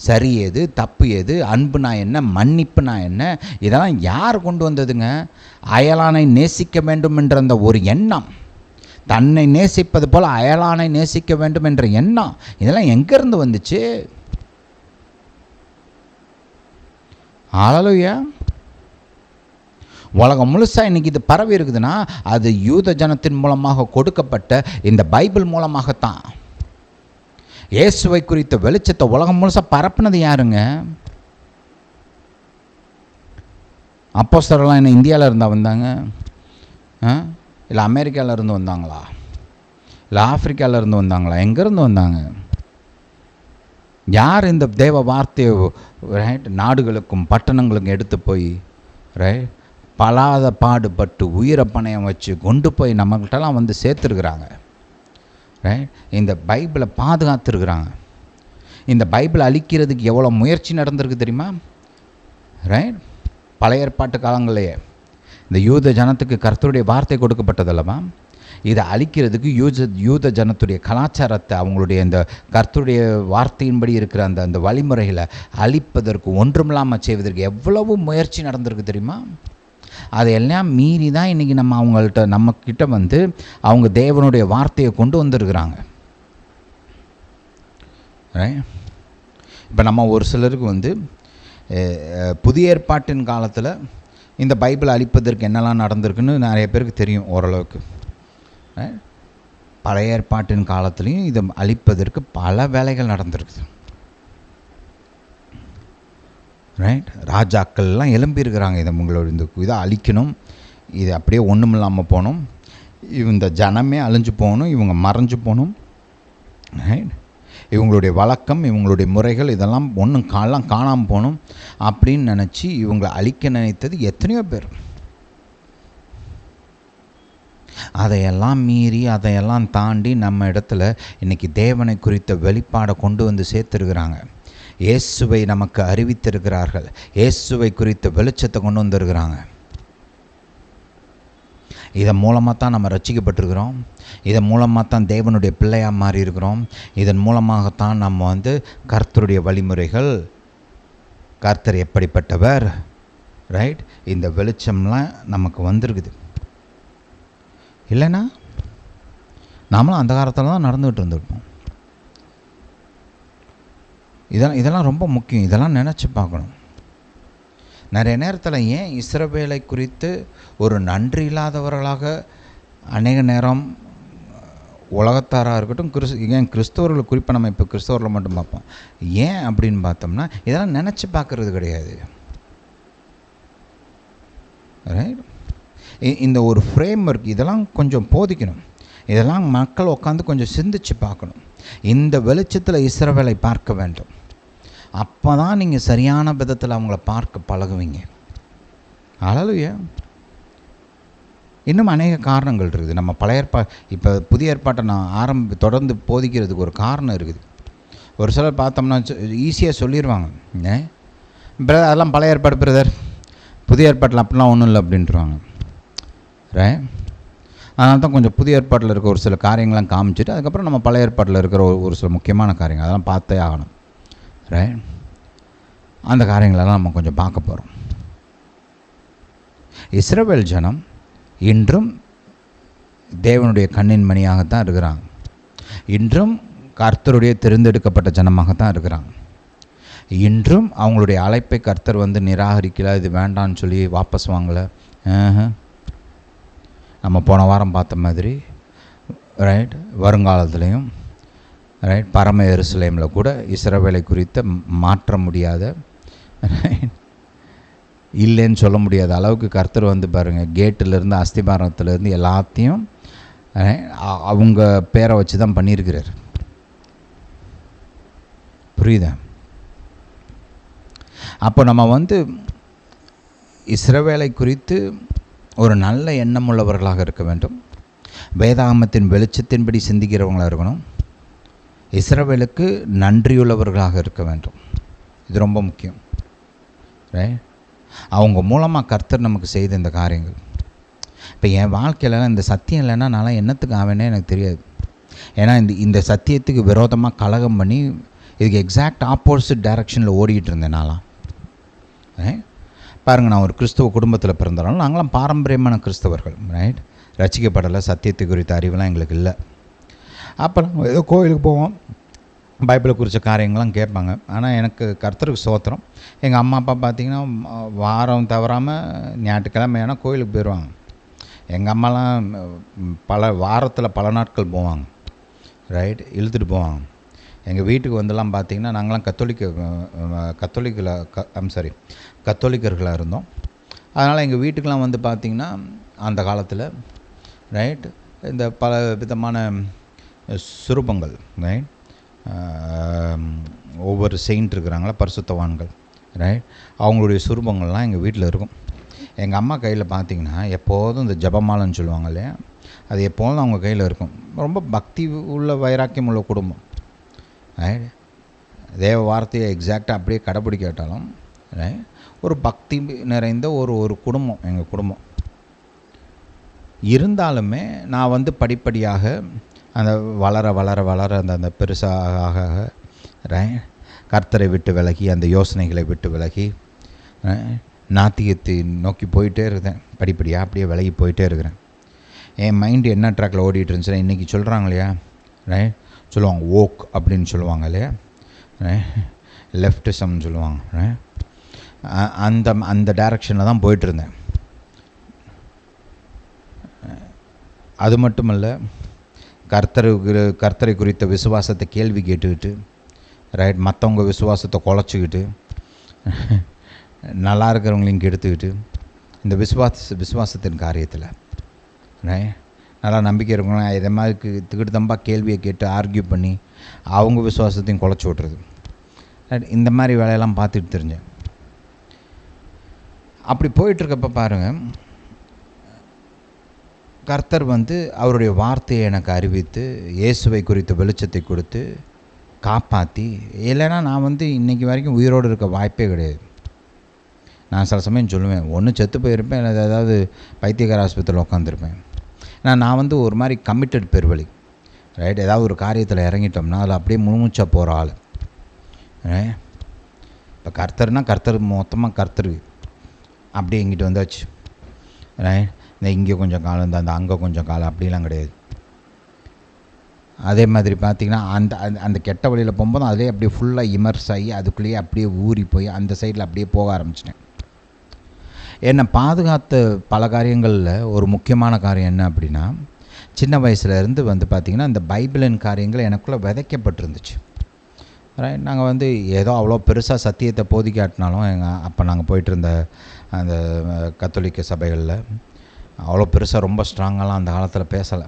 சரி எது, தப்பு எது, அன்புனா என்ன, மன்னிப்புனா என்ன, இதெல்லாம் யார் கொண்டு வந்ததுங்க? அயலானை நேசிக்க வேண்டும் என்ற அந்த ஒரு எண்ணம், தன்னை நேசிப்பது போல் அயலானை நேசிக்க வேண்டும் என்ற எண்ணம், இதெல்லாம் எங்கேருந்து வந்துச்சு? ஹல்லேலூயா. உலகம் முழுசாக இன்றைக்கி இது பரவி இருக்குதுன்னா அது யூத ஜனத்தின் மூலமாக கொடுக்கப்பட்ட இந்த பைபிள் மூலமாகத்தான். இயேசுவை குறித்த வெளிச்சத்தை உலகம் முழுசாக பரப்புனது யாருங்க? அப்போஸ்தலர்லாம் என்ன இந்தியாவில் இருந்தால் வந்தாங்க? இல்லை அமெரிக்காவில் இருந்து வந்தாங்களா? இல்லை ஆப்பிரிக்காவில் இருந்து வந்தாங்களா? எங்கேருந்து வந்தாங்க? யார் இந்த தேவ வார்த்தையை நாடுகளுக்கும் பட்டணங்களுக்கும் எடுத்து போய் பலாத பாடுபட்டு உயிரை பணயம் வச்சு கொண்டு போய் நம்மகிட்டலாம் சேர்த்துருக்குறாங்க? இந்த பைபிளை பாதுகாத்துருக்குறாங்க. இந்த பைபிளை அழிக்கிறதுக்கு எவ்வளோ முயற்சி நடந்திருக்கு தெரியுமா? பழைய ஏற்பாட்டு காலங்களிலேயே இந்த யூத ஜனத்துக்கு கர்த்தருடைய வார்த்தை கொடுக்கப்பட்டதல்லவா? இதை அழிக்கிறதுக்கு யூத ஜனத்துடைய கலாச்சாரத்தை, அவங்களுடைய இந்த கர்த்தருடைய வார்த்தையின்படி இருக்கிற அந்த வழிமுறைகளை அழிப்பதற்கு, ஒன்றுமில்லாமல் செய்வதற்கு எவ்வளவு முயற்சி நடந்திருக்கு தெரியுமா? அதையெல்லாம் மீறி தான் இன்றைக்கி நம்மக்கிட்ட அவங்க தேவனுடைய வார்த்தையை கொண்டு வந்திருக்கிறாங்க. இப்போ நம்ம ஒரு சிலருக்கு புதிய ஏற்பாட்டின் காலத்தில் இந்த பைபிளை அழிப்பதற்கு என்னெல்லாம் நடந்திருக்குன்னு நிறைய பேருக்கு தெரியும் ஓரளவுக்கு. பழைய ஏற்பாட்டின் காலத்துலேயும் இதை அழிப்பதற்கு பல வேலைகள் நடந்திருக்குது. ராஜாக்கள்லாம் எழும்பியிருக்கிறாங்க, உங்களோட இதை அழிக்கணும், இது அப்படியே ஒன்றும் இல்லாமல் போகணும், இந்த ஜனமே அழிஞ்சு போகணும், இவங்க மறைஞ்சு போகணும், இவங்களுடைய வழக்கம், இவங்களுடைய முறைகள் இதெல்லாம் ஒன்றும் காணாமல் போகணும் அப்படின்னு நினச்சி இவங்களை அழிக்க நினைத்தது எத்தனையோ பேர். அதையெல்லாம் மீறி அதையெல்லாம் தாண்டி நம்ம இடத்துல இன்றைக்கி தேவனை குறித்த வெளிப்பாடை கொண்டு சேர்த்துருக்கிறாங்க. இயேசுவை நமக்கு அறிவித்திருக்கிறார்கள். இயேசுவை குறித்த வெளிச்சத்தை கொண்டு வந்திருக்கிறாங்க. இதன் மூலமாக தான் நம்ம ரட்சிக்கப்பட்டிருக்கிறோம். இதன் மூலமாக தான் தேவனுடைய பிள்ளையாக மாறி இருக்கிறோம். இதன் மூலமாகத்தான் நம்ம கர்த்தருடைய வழிமுறைகள், கர்த்தர் எப்படிப்பட்டவர், இந்த வெளிச்சம்லாம் நமக்கு வந்திருக்குது. இல்லைன்னா நாமளும் அந்த காலத்தில் தான் நடந்துகிட்டு இருந்திருப்போம். இதெல்லாம் ரொம்ப முக்கியம். இதெல்லாம் நினச்சி பார்க்கணும். நிறைய நேரத்தில் ஏன் இஸ்ரவேலை குறித்து ஒரு நன்றி இல்லாதவர்களாக அநேக நேரம் உலகத்தாராக இருக்கட்டும், ஏன் கிறிஸ்தவர்கள் குறிப்பாக நம்ம இப்போ கிறிஸ்தவர்களை மட்டும் பார்ப்போம். ஏன் அப்படின்னு பார்த்தோம்னா இதெல்லாம் நினச்சி பார்க்குறது கிடையாது. இந்த ஒரு ஃப்ரேம் ஒர்க் இதெல்லாம் கொஞ்சம் போதிக்கணும். இதெல்லாம் மக்கள் உட்காந்து கொஞ்சம் சிந்திச்சு பார்க்கணும். இந்த வெளிச்சத்தில் இஸ்ரவேலை பார்க்க வேண்டும். அப்போ தான் நீங்கள் சரியான விதத்தில் அவங்கள பார்க்க பழகுவீங்க. ஹல்லேலூயா. இன்னும் அநேக காரணங்கள் இருக்குது. நம்ம பழைய இப்போ புதிய ஏற்பாட்டை நான் தொடர்ந்து போதிக்கிறதுக்கு ஒரு காரணம் இருக்குது. ஒரு சிலர் பார்த்தோம்னா ஈஸியாக சொல்லிடுவாங்க, பிரதர் அதெல்லாம் பழைய ஏற்பாடு பிரதர், புதிய ஏற்பாட்டில் அப்படிலாம் ஒன்றும் இல்லை அப்படின்ட்டுருவாங்க. அதனால தான் கொஞ்சம் புதிய ஏற்பாட்டில் இருக்க ஒரு சில காரியங்கள்லாம் காமிச்சிட்டு அதுக்கப்புறம் நம்ம பழைய ஏற்பாட்டில் இருக்கிற ஒரு சில முக்கியமான காரியங்கள் அதெல்லாம் பார்த்தே ஆகணும். அந்த காரியங்களெல்லாம் நம்ம கொஞ்சம் பார்க்க போகிறோம். இஸ்ரவேல் ஜனம் இன்றும் தேவனுடைய கண்ணின் மணியாகத்தான் இருக்கிறாங்க. இன்றும் கர்த்தருடைய தேர்ந்தெடுக்கப்பட்ட ஜனமாகத்தான் இருக்கிறாங்க. இன்றும் அவங்களுடைய அழைப்பை கர்த்தர் நிராகரிக்கலை, இது வேண்டான்னு சொல்லி வாபஸ் வாங்கலை. நம்ம போன வாரம் பார்த்த மாதிரி வருங்காலத்துலேயும் பரம எருசலேமில் கூட இஸ்ரவேலை குறித்த மாற்ற முடியாத இல்லைன்னு சொல்ல முடியாத அளவுக்கு கர்த்தர் பாருங்கள், கேட்டிலேருந்து அஸ்திபாரத்திலேருந்து எல்லாத்தையும் அவங்க பேரை வச்சு தான் பண்ணியிருக்கிறார். புரியுதா? அப்போ நம்ம இஸ்ரவேலை குறித்து ஒரு நல்ல எண்ணம் உள்ளவர்களாக இருக்க வேண்டும். வேதாகமத்தின் வெளிச்சத்தின்படி சிந்திக்கிறவங்களாக இருக்கணும். இஸ்ரவேலுக்கு நன்றியுள்ளவர்களாக இருக்க வேண்டும். இது ரொம்ப முக்கியம். அவங்க மூலமாக கர்த்தர் நமக்கு செய்த இந்த காரியங்கள். இப்போ என் வாழ்க்கையிலலாம் இந்த சத்தியம் இல்லைன்னா நான் என்னத்துக்கு ஆவேனே எனக்கு தெரியாது. ஏன்னா இந்த சத்தியத்துக்கு விரோதமாக கலகம் பண்ணி இதுக்கு எக்ஸாக்ட் ஆப்போசிட் டைரக்ஷனில் ஓடிக்கிட்டு இருந்தேன் நான்லாம். பாருங்கள், நான் ஒரு கிறிஸ்தவ குடும்பத்தில் பிறந்தாலும் நாங்களாம் பாரம்பரியமான கிறிஸ்தவர்கள். ரசிக்கப்படலை, சத்தியத்தை குறித்த அறிவெல்லாம் எங்களுக்கு இல்லை. அப்போ நம்ம ஏதோ கோயிலுக்கு போவோம், பைபிளை குறித்த காரியங்கள்லாம் கேட்பாங்க. ஆனால் எனக்கு கர்த்தருக்கு ஸ்தோத்திரம், எங்கள் அம்மா அப்பா பார்த்திங்கன்னா வாரம் தவறாமல் ஞாயிற்றுக்கிழமை ஆனால் கோயிலுக்கு போயிடுவாங்க. எங்கள் அம்மாலாம் வாரத்தில் பல நாட்கள் போவாங்க. இழுத்துட்டு போவாங்க. எங்கள் வீட்டுக்கு பார்த்திங்கன்னா நாங்களாம் கத்தோலிக்கர்களாக இருந்தோம். அதனால் எங்கள் வீட்டுக்கெலாம் பார்த்திங்கன்னா அந்த காலத்தில் இந்த பல விதமான சுரூபங்கள், ஒவ்வொரு செயின்ட் இருக்கிறாங்களா, பரிசுத்தவான்கள், அவங்களுடைய சுரூபங்கள்லாம் எங்கள் வீட்டில் இருக்கும். எங்கள் அம்மா கையில் பார்த்திங்கன்னா எப்போதும் இந்த ஜபமாலைன்னு சொல்லுவாங்க இல்லையா, அது எப்போதும் அவங்க கையில் இருக்கும். ரொம்ப பக்தி உள்ள வைராக்கியம் உள்ள குடும்பம். தேவ வார்த்தையை எக்ஸாக்டாக அப்படியே கடைப்பிடிக்காட்டாலும் ஒரு பக்தி நிறைந்த ஒரு குடும்பம் எங்கள் குடும்பம். இருந்தாலுமே நான் படிப்படியாக அந்த வளர வளர வளர அந்த பெருசாக கர்த்தரை விட்டு விலகி, அந்த யோசனைகளை விட்டு விலகி நாத்திகத்தை நோக்கி போயிட்டே இருக்கிறேன். படிப்படியாக அப்படியே விலகி போயிட்டே இருக்கிறேன். என் மைண்டு என்ன ட்ராக்கில் ஓடிட்டு இருந்துச்சுன்னா, இன்றைக்கி சொல்கிறாங்க இல்லையா, சொல்லுவாங்க ஓக் அப்படின்னு சொல்லுவாங்க இல்லையா, லெஃப்டிசம்னு சொல்லுவாங்க. அந்த டைரக்ஷனில் தான் போயிட்டுருந்தேன். அது மட்டுமல்ல, கர்த்தரை குறித்த விசுவாசத்தை கேள்வி கேட்டுக்கிட்டு மற்றவங்க விசுவாசத்தை குலைச்சிக்கிட்டு நல்லா இருக்கிறவங்களையும் கெடுத்துக்கிட்டு இந்த விசுவாசத்தின் காரியத்தில் நல்லா நம்பிக்கை இருக்கணும், இதை மாதிரி திக்கிட்டு கேள்வியை கேட்டு ஆர்கியூ பண்ணி அவங்க விசுவாசத்தையும் குலைச்சி விட்றது, இந்த மாதிரி வேலையெல்லாம் பார்த்துட்டு தெரிஞ்சேன். அப்படி போயிட்டுருக்கப்ப பாருங்கள், கர்த்தர் அவருடைய வார்த்தையை எனக்கு அறிவித்து இயேசுவை குறித்த வெளிச்சத்தை கொடுத்து காப்பாற்றி, இல்லைன்னா நான் இன்றைக்கி வரைக்கும் உயிரோடு இருக்க வாய்ப்பே கிடையாது. நான் சில சமயம் சொல்லுவேன், ஒன்று செத்து போயிருப்பேன், இல்லை ஏதாவது பைத்தியக்கார ஆஸ்பத்திரியில் உட்காந்துருப்பேன். நான் ஒரு மாதிரி கமிட்டட் பெருவழி, ஏதாவது ஒரு காரியத்தில் இறங்கிட்டோம்னா அதில் அப்படியே முழுமூச்சாக போகிற ஆள். இப்போ கர்த்தர்னால் கர்த்தர் மொத்தமாக கர்த்தர் அப்படியே எங்கிட்ட வந்தாச்சு. இந்த இங்கே கொஞ்சம் காலம் இந்த அங்கே கொஞ்சம் காலம் அப்படிலாம் கிடையாது. அதே மாதிரி பார்த்திங்கன்னா அந்த கெட்ட வழியில் போகும்போது அதிலே அப்படியே ஃபுல்லாக இமர்ஸ் ஆகி அதுக்குள்ளேயே அப்படியே ஊறி போய் அந்த சைடில் அப்படியே போக ஆரம்பிச்சிட்டேன். என்னை பாதுகாத்த பல காரியங்களில் ஒரு முக்கியமான காரியம் என்ன அப்படின்னா, சின்ன வயசுலேருந்து பார்த்திங்கன்னா இந்த பைபிளின் காரியங்கள் எனக்குள்ளே விதைக்கப்பட்டிருந்துச்சு. நாங்கள் ஏதோ அவ்வளோ பெருசாக சத்தியத்தை போதிக்காட்டினாலும் அப்போ நாங்கள் போயிட்டு இருந்த அந்த கத்தோலிக்க சபைகளில் அவ்வளோ பெருசாக ரொம்ப ஸ்ட்ராங்கெல்லாம் அந்த காலத்தில் பேசலை.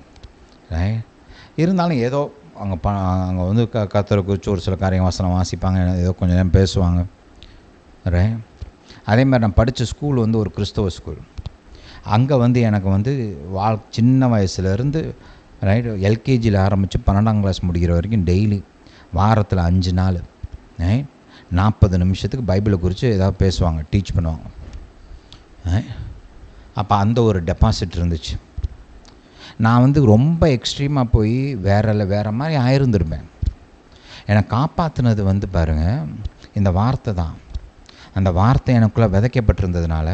இருந்தாலும் ஏதோ அங்கே கத்தரை குறித்து ஒரு சில காரியம் வசனம் வாசிப்பாங்க, ஏதோ கொஞ்சம் நேரம் பேசுவாங்க. அதே மாதிரி நான் படித்த ஸ்கூல் ஒரு கிறிஸ்தவ ஸ்கூல். அங்கே எனக்கு சின்ன வயசுலேருந்து எல்கேஜியில் ஆரம்பித்து 12ஆம் கிளாஸ் முடிக்கிற வரைக்கும் டெய்லி வாரத்தில் 5 நாள் 40 நிமிஷத்துக்கு பைபிளை குறித்து ஏதாவது பேசுவாங்க, டீச் பண்ணுவாங்க. அப்போ அந்த ஒரு டெபாசிட் இருந்துச்சு. நான் வந்து ரொம்ப எக்ஸ்ட்ரீமாக போய் வேறு மாதிரி ஆயிருந்துருப்பேன். என்னை காப்பாற்றினது வந்து பாருங்கள் இந்த வார்த்தை தான். அந்த வார்த்தை எனக்குள்ளே விதைக்கப்பட்டிருந்ததுனால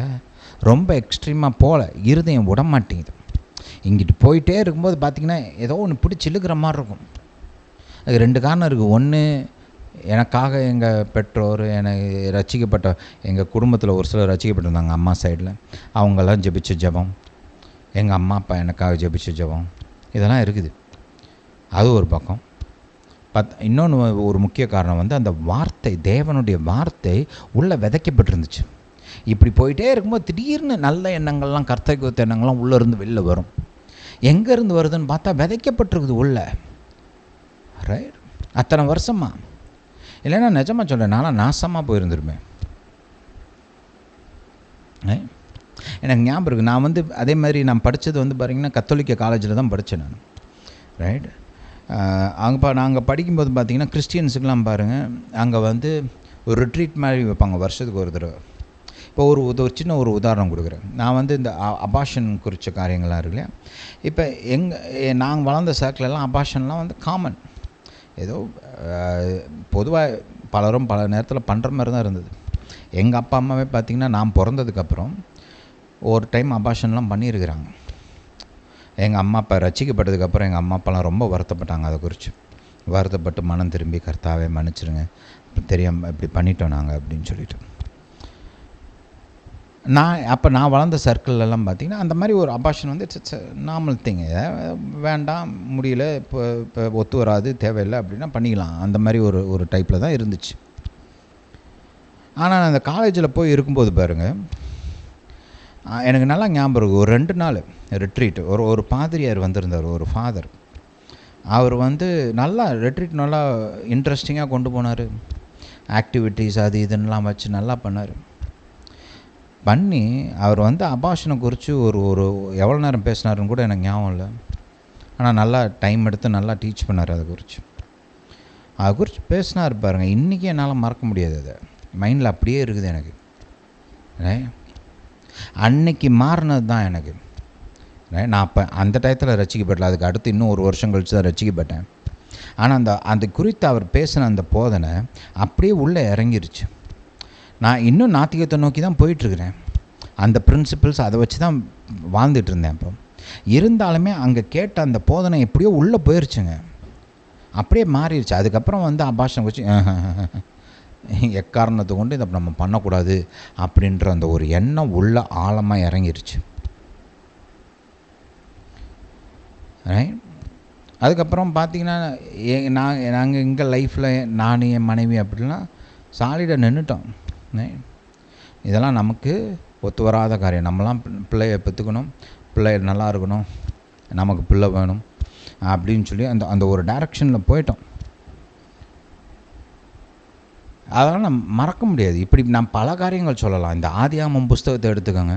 ரொம்ப எக்ஸ்ட்ரீமாக போகல, இருதயம் விட மாட்டேங்குது. இங்கிட்டு போயிட்டே இருக்கும்போது பார்த்திங்கன்னா ஏதோ ஒன்று பிடிச்சி இழுக்கிற மாதிரி இருக்கும். அது 2 காரணம் இருக்குது. ஒன்று, எனக்காக எங்கள் பெற்றோர், எனக்கு ரட்சிக்கப்பட்ட எங்கள் குடும்பத்தில் ஒரு சிலர் ரட்சிக்கப்பட்டிருந்தாங்க அம்மா சைடில். அவங்கெல்லாம் ஜெபிச்ச ஜெபம், எங்கள் அம்மா அப்பா எனக்காக ஜெபிச்ச ஜெபம், இதெல்லாம் இருக்குது. அது ஒரு பக்கம். இன்னொன்று ஒரு முக்கிய காரணம் வந்து அந்த வார்த்தை, தேவனுடைய வார்த்தை உள்ளே விதைக்கப்பட்டிருந்துச்சு. இப்படி போயிட்டே இருக்கும்போது திடீர்னு நல்ல எண்ணங்கள்லாம், கர்த்தருக்கு ஒத்த எண்ணங்கள்லாம் உள்ளேருந்து வெளில வரும். எங்கேருந்து வருதுன்னு பார்த்தா விதைக்கப்பட்டிருக்குது உள்ளே. ரைட், அத்தனை வருஷமா. இல்லைன்னா நிஜமாக சொல்கிறேன், நான்லாம் நாசமாக போயிருந்துருமே. எனக்கு ஞாபகம் இருக்குது, நான் வந்து அதே மாதிரி நான் படித்தது வந்து பார்த்திங்கன்னா கத்தோலிக்க காலேஜில் தான் படித்தேன் நான். ரைட், அங்கே நாங்கள் படிக்கும்போது பார்த்திங்கன்னா கிறிஸ்டியன்ஸுக்கெலாம் பாருங்கள், அங்கே வந்து ஒரு ரிட்ரீட் மாதிரி வைப்பாங்க வருஷத்துக்கு ஒரு தடவை. இப்போ ஒரு சின்ன ஒரு உதாரணம் கொடுக்குறேன். நான் வந்து இந்த அபாஷன் குறித்த காரியங்கள்லாம் இருக்கு இல்லையா. இப்போ நாங்கள் வளர்ந்த சர்க்கிளெல்லாம் அபாஷன்லாம் வந்து காமன், ஏதோ பொதுவாக பலரும் பல நேரத்தில் பண்ணுற மாதிரி தான் இருந்தது. எங்கள் அப்பா அம்மாவே பார்த்திங்கன்னா நான் பிறந்ததுக்கப்புறம் ஒரு டைம் அபாஷன்லாம் பண்ணியிருக்கிறாங்க. எங்கள் அம்மா அப்பா ரட்சிக்கப்பட்டதுக்கப்புறம் எங்கள் அம்மா அப்பாலாம் ரொம்ப வருத்தப்பட்டாங்க. அதை குறித்து வருத்தப்பட்டு மனம் திரும்பி, கர்த்தாவே மன்னிச்சிருங்க, தெரியாமல் இப்படி பண்ணிட்டோம் நாங்கள் அப்படின்னு சொல்லிட்டு. நான் வளர்ந்த சர்க்கிள்லாம் பார்த்திங்கன்னா அந்த மாதிரி ஒரு அபாஷன் வந்து இட்ஸ் நார்மல் திங். வேண்டாம், முடியல, இப்போ ஒத்து வராது, தேவையில்லை அப்படின்னா பண்ணிக்கலாம், அந்த மாதிரி ஒரு டைப்பில் தான் இருந்துச்சு. ஆனால் நான் அந்த காலேஜில் போய் இருக்கும்போது பாருங்கள், எனக்கு நல்லா ஞாபகம் இருக்குது. ஒரு 2 நாள் ரிட்ரீட், ஒரு பாதிரியார் வந்திருந்தார், ஒரு ஃபாதர். அவர் வந்து நல்லா ரிட்ரீட் நல்லா இன்ட்ரெஸ்டிங்காக கொண்டு போனார். ஆக்டிவிட்டீஸ் அது இதுன்னெலாம் வச்சு நல்லா பண்ணார். பண்ணி அவர் வந்து அபாஷனை குறித்து ஒரு எவ்வளோ நேரம் பேசினாருன்னு கூட எனக்கு ஞாபகம் இல்லை. ஆனால் நல்லா டைம் எடுத்து நல்லா டீச் பண்ணார். அதை குறித்து பேசினார் பாருங்கள். இன்றைக்கி என்னால் மறக்க முடியாது, அதை மைண்டில் அப்படியே இருக்குது எனக்கு. அன்னைக்கு மாறினது தான் எனக்கு. நான் அப்போ அந்த டயத்தில் ரசிக்கப்படல, அதுக்கு அடுத்து இன்னும் 1 வருஷம் கழித்து தான் ரசிக்கப்பட்டேன். ஆனால் அந்த குறித்து அவர் பேசின அந்த போதனை அப்படியே உள்ளே இறங்கிருச்சு. நான் இன்னும் நாத்திகத்தை நோக்கி தான் போயிட்டுருக்கிறேன். அந்த பிரின்சிபிள்ஸ் அதை வச்சு தான் வாழ்ந்துட்டு இருந்தேன். அப்போ இருந்தாலுமே அங்கே கேட்ட அந்த போதனை எப்படியோ உள்ளே போயிடுச்சுங்க, அப்படியே மாறிடுச்சு. அதுக்கப்புறம் வந்து அபாஷனை வச்சு எக்காரணத்தை கொண்டு இதை நம்ம பண்ணக்கூடாது அப்படின்ற அந்த ஒரு எண்ணம் உள்ள ஆழமாக இறங்கிருச்சு. அதுக்கப்புறம் பார்த்திங்கன்னா நாங்கள் எங்கள் லைஃப்பில் நான் என் மனைவி அப்படிலாம் சாலிடாக நின்றுட்டோம். இதெல்லாம் நமக்கு ஒத்து வராத காரியம். நம்மலாம் பிள்ளையை பெற்றுக்கணும், பிள்ளை நல்லா இருக்கணும், நமக்கு பிள்ளை வேணும் அப்படின்னு சொல்லி அந்த ஒரு டைரக்ஷனில் போயிட்டோம். அதெல்லாம் நம்ம மறக்க முடியாது. இப்படி நான் பல காரியங்கள் சொல்லலாம். இந்த ஆதியாகமம் புஸ்தகத்தை எடுத்துக்கோங்க.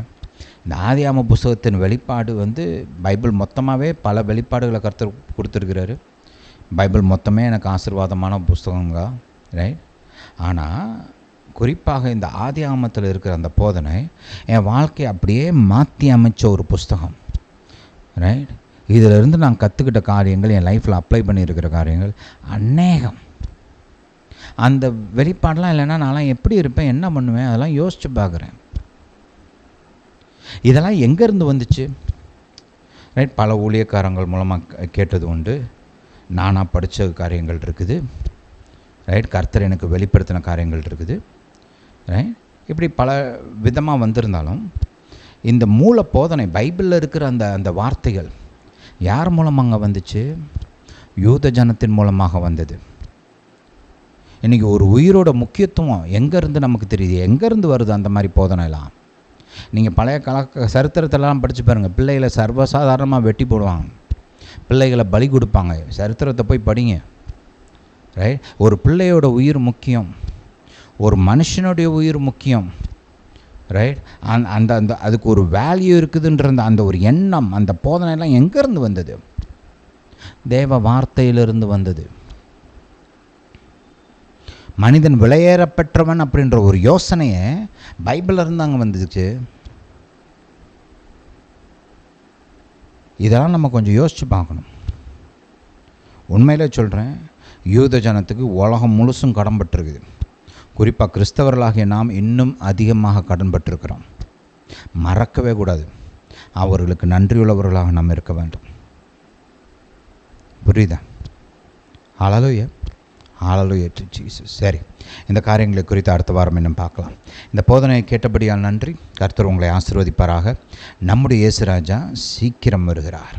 இந்த ஆதியாகமம் புஸ்தகத்தின் வெளிப்பாடு வந்து பைபிள் மொத்தமாகவே பல வெளிப்பாடுகளை கர்த்தர் கொடுத்துருக்கிறாரு. பைபிள் மொத்தமே எனக்கு ஆசீர்வாதமான புஸ்தகங்க, ரைட். ஆனால் குறிப்பாக இந்த ஆதியாகமத்தில் இருக்கிற அந்த போதனை என் வாழ்க்கையை அப்படியே மாற்றி அமைச்ச ஒரு புஸ்தகம், ரைட். இதிலிருந்து நான் கற்றுக்கிட்ட காரியங்கள், என் லைஃப்பில் அப்ளை பண்ணியிருக்கிற காரியங்கள் அநேகம். அந்த வெளிப்பாடெலாம் இல்லைன்னா நான்லாம் எப்படி இருப்பேன், என்ன பண்ணுவேன், அதெல்லாம் யோசித்து பார்க்குறேன். இதெல்லாம் எங்கேருந்து வந்துச்சு, ரைட். பல ஊழியக்காரங்கள் மூலமாக கேட்டது உண்டு, நானாக படித்த காரியங்கள் இருக்குது, ரைட். கர்த்தர் எனக்கு வெளிப்படுத்தின காரியங்கள் இருக்குது, ரைட். இப்படி பல விதமாக வந்திருந்தாலும் இந்த மூல போதனை பைபிளில் இருக்கிற அந்த வார்த்தைகள் யார் மூலமாக வந்துச்சு? யூத ஜனத்தின் மூலமாக வந்தது. இன்றைக்கி ஒரு உயிரோட முக்கியத்துவம் எங்கேருந்து நமக்கு தெரியுது, எங்கேருந்து வருது அந்த மாதிரி போதனைலாம்? நீங்கள் பழைய சரித்திரத்திலலாம் படித்து பாருங்கள். பிள்ளைகளை சர்வசாதாரணமாக வெட்டி போடுவாங்க, பிள்ளைகளை பலி கொடுப்பாங்க. சரித்திரத்தை போய் படிங்க, ரைட். ஒரு பிள்ளையோட உயிர் முக்கியம், ஒரு மனுஷனுடைய உயிர் முக்கியம், ரைட். அந்த அதுக்கு ஒரு வேல்யூ இருக்குதுன்ற அந்த ஒரு எண்ணம், அந்த போதனைலாம் எங்கேருந்து வந்தது? தேவ வார்த்தையிலிருந்து வந்தது. மனிதன் விலையேறப்பெற்றவன் அப்படின்ற ஒரு யோசனையை பைபிளில் இருந்து அங்கே வந்துச்சு. இதெல்லாம் நம்ம கொஞ்சம் யோசித்து பார்க்கணும். உண்மையிலே சொல்கிறேன், யூத ஜனத்துக்கு உலகம் முழுசும் கடன்பட்டிருக்குது. குறிப்பாக கிறிஸ்தவர்களாகிய நாம் இன்னும் அதிகமாக கடன்பட்டிருக்கிறோம். மறக்கவே கூடாது. அவர்களுக்கு நன்றியுள்ளவர்களாக நாம் இருக்க வேண்டும். புரியுதா? ஹல்லேலூயா, ஹல்லேலூயா டு ஜீசஸ். சரி, இந்த காரியங்களை குறித்து அடுத்த வாரம் இன்னும் பார்க்கலாம். இந்த போதனையை கேட்டபடியால் நன்றி. கர்த்தர் உங்களை ஆசீர்வதிப்பாராக. நம்முடைய இயேசு ராஜா சீக்கிரம் வருகிறார்.